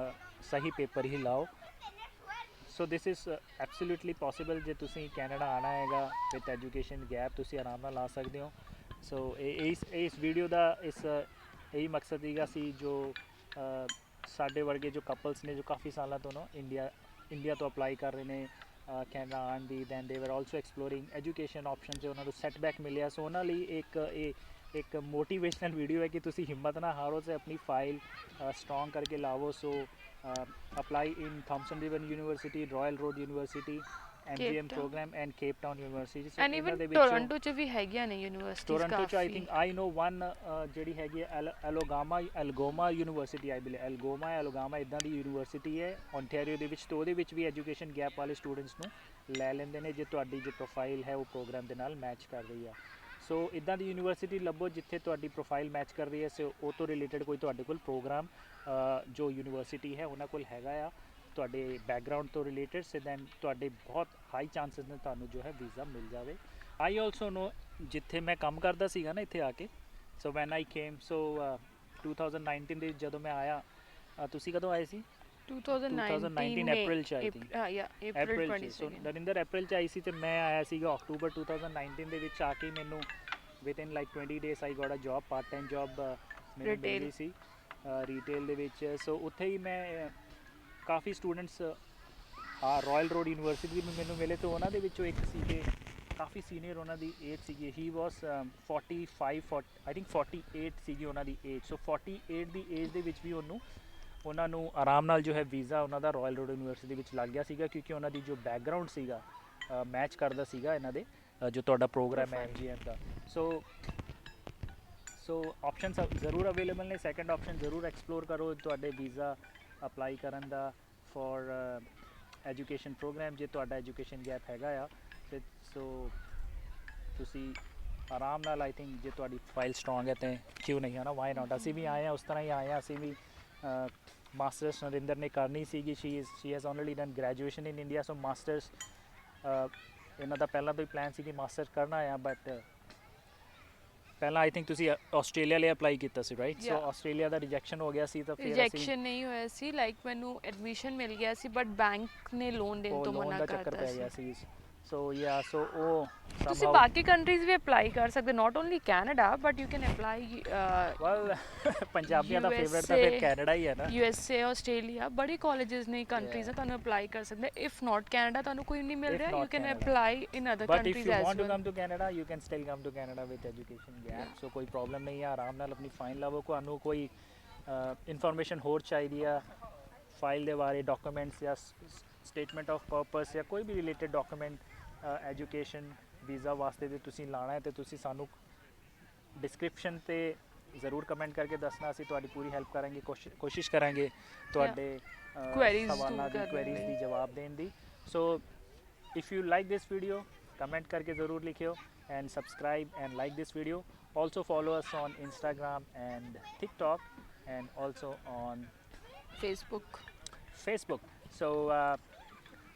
ਸਹੀ ਪੇਪਰ ਹੀ ਲਾਓ। ਸੋ ਦਿਸ ਇਜ਼ ਐਬਸੋਲੂਟਲੀ ਪੋਸੀਬਲ। ਜੇ ਤੁਸੀਂ ਕੈਨੇਡਾ ਆਉਣਾ ਹੈਗਾ ਵਿਦ ਐਜੂਕੇਸ਼ਨ ਗੈਪ, ਤੁਸੀਂ ਆਰਾਮ ਨਾਲ ਆ ਸਕਦੇ ਹੋ। ਸੋ ਇਸ ਵੀਡੀਓ ਦਾ ਇਹੀ ਮਕਸਦ ਸੀਗਾ ਸੀ ਜੋ ਸਾਡੇ ਵਰਗੇ ਜੋ ਕਪਲਸ ਨੇ ਜੋ ਕਾਫੀ ਸਾਲਾਂ ਤੋਂ ਨਾ ਇੰਡੀਆ ਤੋਂ ਅਪਲਾਈ ਕਰ ਰਹੇ ਨੇ ਕੈਨੇਡਾ ਆਉਣ ਦੀ, ਦੈਨ ਦੇ ਵਰ ਆਲਸੋ ਐਕਸਪਲੋਰਿੰਗ ਐਜੂਕੇਸ਼ਨ ਆਪਸ਼ਨ 'ਚ ਉਹਨਾਂ ਨੂੰ ਸੈਟਬੈਕ ਮਿਲਿਆ। ਸੋ ਉਹਨਾਂ ਲਈ ਇੱਕ ਮੋਟੀਵੇਸ਼ਨਲ ਵੀਡੀਓ ਹੈ ਕਿ ਤੁਸੀਂ ਹਿੰਮਤ ਨਾ ਹਾਰੋ ਤੇ ਆਪਣੀ ਫਾਈਲ ਸਟਰੋਂਗ ਕਰਕੇ ਲਾਵੋ। So apply in Thompson River University, Royal Road University, MGM program and Cape Town University। So And even Toronto ਚ ਵੀ ਹੈਗੀਆਂ ਨੇ ਯੂਨੀਵਰਸਿਟੀਜ਼ ਕਾਫੀ। ਟੋਰਾਂਟੋ ਚ I think I no one ਜਿਹੜੀ ਹੈਗੀ ਹੈ ਐਲਗੋਮਾ ਯੂਨੀਵਰਸਿਟੀ, ਆਈ ਬਿਲੀਵ ਐਲਗੋਮਾ ਇਦਾਂ ਦੀ ਯੂਨੀਵਰਸਿਟੀ ਹੈ ਓਨਟਾਰੀਓ ਦੇ ਵਿੱਚ। ਤੇ ਉਹਦੇ ਵਿੱਚ ਵੀ ਐਜੂਕੇਸ਼ਨ ਗੈਪ ਵਾਲੇ ਸਟੂਡੈਂਟਸ ਨੂੰ ਲੈ ਲੈਂਦੇ ਨੇ ਜੇ ਤੁਹਾਡੀ ਜੋ ਪ੍ਰੋਫਾਈਲ ਹੈ ਉਹ ਪ੍ਰੋਗਰਾਮ ਦੇ ਨਾਲ ਮੈਚ ਕਰ ਰਹੀ ਆ। ਸੋ ਇਦਾਂ ਦੀ ਯੂਨੀਵਰਸਿਟੀ ਲੱਭੋ ਜਿੱਥੇ ਤੁਹਾਡੀ ਪ੍ਰੋਫਾਈਲ ਮੈਚ ਕਰ ਰਹੀ ਹੈ। ਸੋ ਉਹ ਤੋਂ ਰਿਲੇਟਡ ਕੋਈ ਤੁਹਾਡੇ ਕੋਲ ਪ੍ਰੋਗਰਾਮ ਜੋ ਯੂਨੀਵਰਸਿਟੀ ਹੈ ਉਹਨਾਂ ਕੋਲ ਹੈਗਾ ਆ ਤੁਹਾਡੇ ਬੈਕਗਰਾਊਂਡ ਤੋਂ ਰਿਲੇਟਡ, ਸੇ ਦੈਨ ਤੁਹਾਡੇ ਬਹੁਤ ਹਾਈ ਚਾਂਸਸ ਨੇ ਤੁਹਾਨੂੰ ਜੋ ਹੈ ਵੀਜ਼ਾ ਮਿਲ ਜਾਵੇ। ਆਈ ਆਲਸੋ ਨੋ ਜਿੱਥੇ ਮੈਂ ਕੰਮ ਕਰਦਾ ਸੀਗਾ ਨਾ ਇੱਥੇ ਆ ਕੇ, ਸੋ ਵੈਨ ਆਈ ਕੇਮ, ਸੋ 2019 ਦੇ ਜਦੋਂ ਮੈਂ ਆਇਆ, ਤੁਸੀਂ ਕਦੋਂ ਆਏ ਸੀ? 2019 ਅਪ੍ਰੈਲ ਚ ਆਈ ਥਿੰਕ। ਅਪ੍ਰੈਲ ਚ। ਸੋ ਨਰਿੰਦਰ ਅਪ੍ਰੈਲ ਚ ਆਈ ਸੀ ਤੇ ਮੈਂ ਆਇਆ ਸੀਗਾ ਅਕਤੂਬਰ 2019 ਦੇ ਵਿੱਚ। ਆ ਕੇ ਮੈਨੂੰ within like 20 days I got a job, part time job ਮੈਨੂੰ ਮਿਲ Retail. ਰਹੀ ਸੀ ਰੀਟੇਲ ਦੇ ਵਿੱਚ। ਸੋ ਉੱਥੇ ਹੀ ਮੈਂ ਕਾਫੀ ਸਟੂਡੈਂਟਸ ਰਾਇਲ ਰੋਡ ਯੂਨੀਵਰਸਿਟੀ ਵੀ ਮੈਨੂੰ ਮਿਲੇ, ਤੇ ਉਹਨਾਂ ਦੇ ਵਿੱਚੋਂ ਇੱਕ ਸੀਗੇ ਕਾਫੀ ਸੀਨੀਅਰ, ਉਹਨਾਂ ਦੀ ਏਜ ਸੀਗੀ, ਹੀ ਵਾਸ 45 ਆਈ ਥਿੰਕ 48 ਸੀਗੀ ਉਹਨਾਂ ਦੀ ਏਜ। ਸੋ 48 ਦੀ ਏਜ ਦੇ ਵਿੱਚ ਵੀ ਉਹਨਾਂ ਨੂੰ ਆਰਾਮ ਨਾਲ ਜੋ ਹੈ ਵੀਜ਼ਾ ਉਹਨਾਂ ਦਾ ਰਾਇਲ ਰੋਡ ਯੂਨੀਵਰਸਿਟੀ ਵਿੱਚ ਲੱਗ ਗਿਆ ਸੀਗਾ, ਕਿਉਂਕਿ ਉਹਨਾਂ ਦੀ ਜੋ ਬੈਕਗਰਾਊਂਡ ਸੀਗਾ ਮੈਚ ਕਰਦਾ ਸੀਗਾ ਇਹਨਾਂ ਦੇ ਜੋ ਤੁਹਾਡਾ ਪ੍ਰੋਗਰਾਮ ਹੈ MGM ਦਾ। ਸੋ ਆਪਸ਼ਨਸ ਜ਼ਰੂਰ ਅਵੇਲੇਬਲ ਨੇ। ਸੈਕੰਡ ਆਪਸ਼ਨ ਜ਼ਰੂਰ ਐਕਸਪਲੋਰ ਕਰੋ ਤੁਹਾਡੇ ਵੀਜ਼ਾ ਅਪਲਾਈ ਕਰਨ ਦਾ ਫॉर ਐਜੂਕੇਸ਼ਨ ਪ੍ਰੋਗਰਾਮ, ਜੇ ਤੁਹਾਡਾ ਐਜੂਕੇਸ਼ਨ ਗੈਪ ਹੈਗਾ ਆ ਤੇ ਸੋ ਤੁਸੀਂ ਆਰਾਮ ਨਾਲ, ਆਈ ਥਿੰਕ ਜੇ ਤੁਹਾਡੀ ਫਾਈਲ ਸਟਰੋਂਗ ਹੈ ਤਾਂ ਕਿਉਂ ਨਹੀਂ ਹੈ ਨਾ, ਵਾਈ ਨਾਟ। ਅਸੀਂ ਵੀ ਆਏ ਹਾਂ ਉਸ ਤਰ੍ਹਾਂ ਹੀ ਆਏ ਹਾਂ, ਅਸੀਂ ਵੀ ਮਾਸਟਰਸ ਨਰਿੰਦਰ ਨੇ ਕਰਨੀ ਸੀਗੀ, she has only done graduation in India. So masters ਇਹਨਾਂ ਦਾ ਪਹਿਲਾਂ ਤੋਂ ਹੀ ਪਲਾਨ ਸੀ ਕਿ ਮਾਸਟਰਸ ਕਰਨਾ ਆ, ਬਟ ਪਹਿਲਾਂ ਆਈ ਥਿੰਕ ਤੁਸੀਂ ਆਸਟ੍ਰੇਲੀਆ ਲਈ ਅਪਲਾਈ ਕੀਤਾ ਸੀ, ਰਾਈਟ? ਸੋ Yeah. ਆਸਟ੍ਰੇਲੀਆ ਦਾ ਰਿਜੈਕਸ਼ਨ ਹੋ ਗਿਆ ਸੀ, ਤਾਂ ਫਿਰ ਅਸੀਂ ਰਿਜੈਕਸ਼ਨ ਨਹੀਂ ਹੋਇਆ ਸੀ, ਲਾਈਕ ਮੈਨੂੰ ਐਡਮਿਸ਼ਨ ਮਿਲ ਗਿਆ ਸੀ, ਬਟ ਬੈਂਕ ਨੇ ਲੋਨ ਦੇਣ ਉਹ ਤੋਂ ਲੋਨ ਮਨਾ ਦਾ ਚੱਕਰ ਕਰਤਾ ਪੈ ਗਿਆ ਸੀ। ਸੀ। ਸੋ ਸੋ ਉਹ ਤੁਸੀਂ somehow- ਬਾਕੀ ਕੰਟਰੀਜ਼ ਵੀ ਅਪਲਾਈ ਕਰ ਸਕਦੇ, not only Canada, but you can apply well ਪੰਜਾਬੀਆਂ ਦਾ ਫੇਵਰਟ ਤਾਂ ਫਿਰ USA, ਕੈਨੇਡਾ ਹੀ ਹੈ ਨਾ। USA, ਆਸਟ੍ਰੇਲੀਆ, ਬੜੀ ਕਾਲਜਸ ਨੇ, ਕੰਟਰੀਜ਼ ਆ, ਤੁਹਾਨੂੰ ਅਪਲਾਈ ਕਰ ਸਕਦੇ। ਇਫ ਨਾਟ ਕੈਨੇਡਾ ਤੁਹਾਨੂੰ ਕੋਈ ਨਹੀਂ ਮਿਲ If ਰਿਹਾ, not you can Canada. Apply in other But if countries you as want to well. come to Canada, you can still come to Canada with education gap. Yeah. So ਕੋਈ ਪ੍ਰੋਬਲਮ ਨਹੀਂ ਹੈ, ਆਰਾਮ ਨਾਲ ਆਪਣੀ ਫਾਈਲ ਲਵੋ। ਤੁਹਾਨੂੰ ਕੋਈ ਇਨਫੋਰਮੇਸ਼ਨ ਹੋਰ ਚਾਹੀਦੀ ਆ ਫਾਈਲ ਦੇ ਬਾਰੇ, ਡਾਕੂਮੈਂਟਸ ਜਾਂ ਸਟੇਟਮੈਂਟ ਆਫ ਪਰਪਸ ਜਾਂ ਕੋਈ ਵੀ ਰਿਲੇਟਡ ਡਾਕੂਮੈਂਟ ਐਜੂਕੇਸ਼ਨ ਵੀਜ਼ਾ ਵਾਸਤੇ ਜੇ ਤੁਸੀਂ ਲਾਣਾ ਹੈ, ਤੇ ਤੁਸੀਂ ਸਾਨੂੰ ਡਿਸਕ੍ਰਿਪਸ਼ਨ ਤੇ ਜ਼ਰੂਰ ਕਮੈਂਟ ਕਰਕੇ ਦੱਸਣਾ, ਅਸੀਂ ਤੁਹਾਡੀ ਪੂਰੀ ਹੈਲਪ ਕਰਾਂਗੇ, ਕੋਸ਼ਿਸ਼ ਕਰਾਂਗੇ ਤੁਹਾਡੇ Queries ਸਵਾਲਾਂ ਦੂਰ ਦੀ, ਕਰਨ ਕੁਐਰੀਜ਼ ਲਈ। ਦੀ ਜਵਾਬ ਦੇਣ ਦੀ। ਸੋ if you like this video, comment karke zarur likhiyo and subscribe and like this video. Also follow us on Instagram and TikTok and also on Facebook. So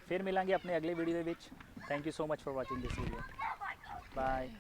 फिर मिलांगे अपने अगले वीडियो ਦੇ ਵਿੱਚ। Thank you so much for watching this video. Bye.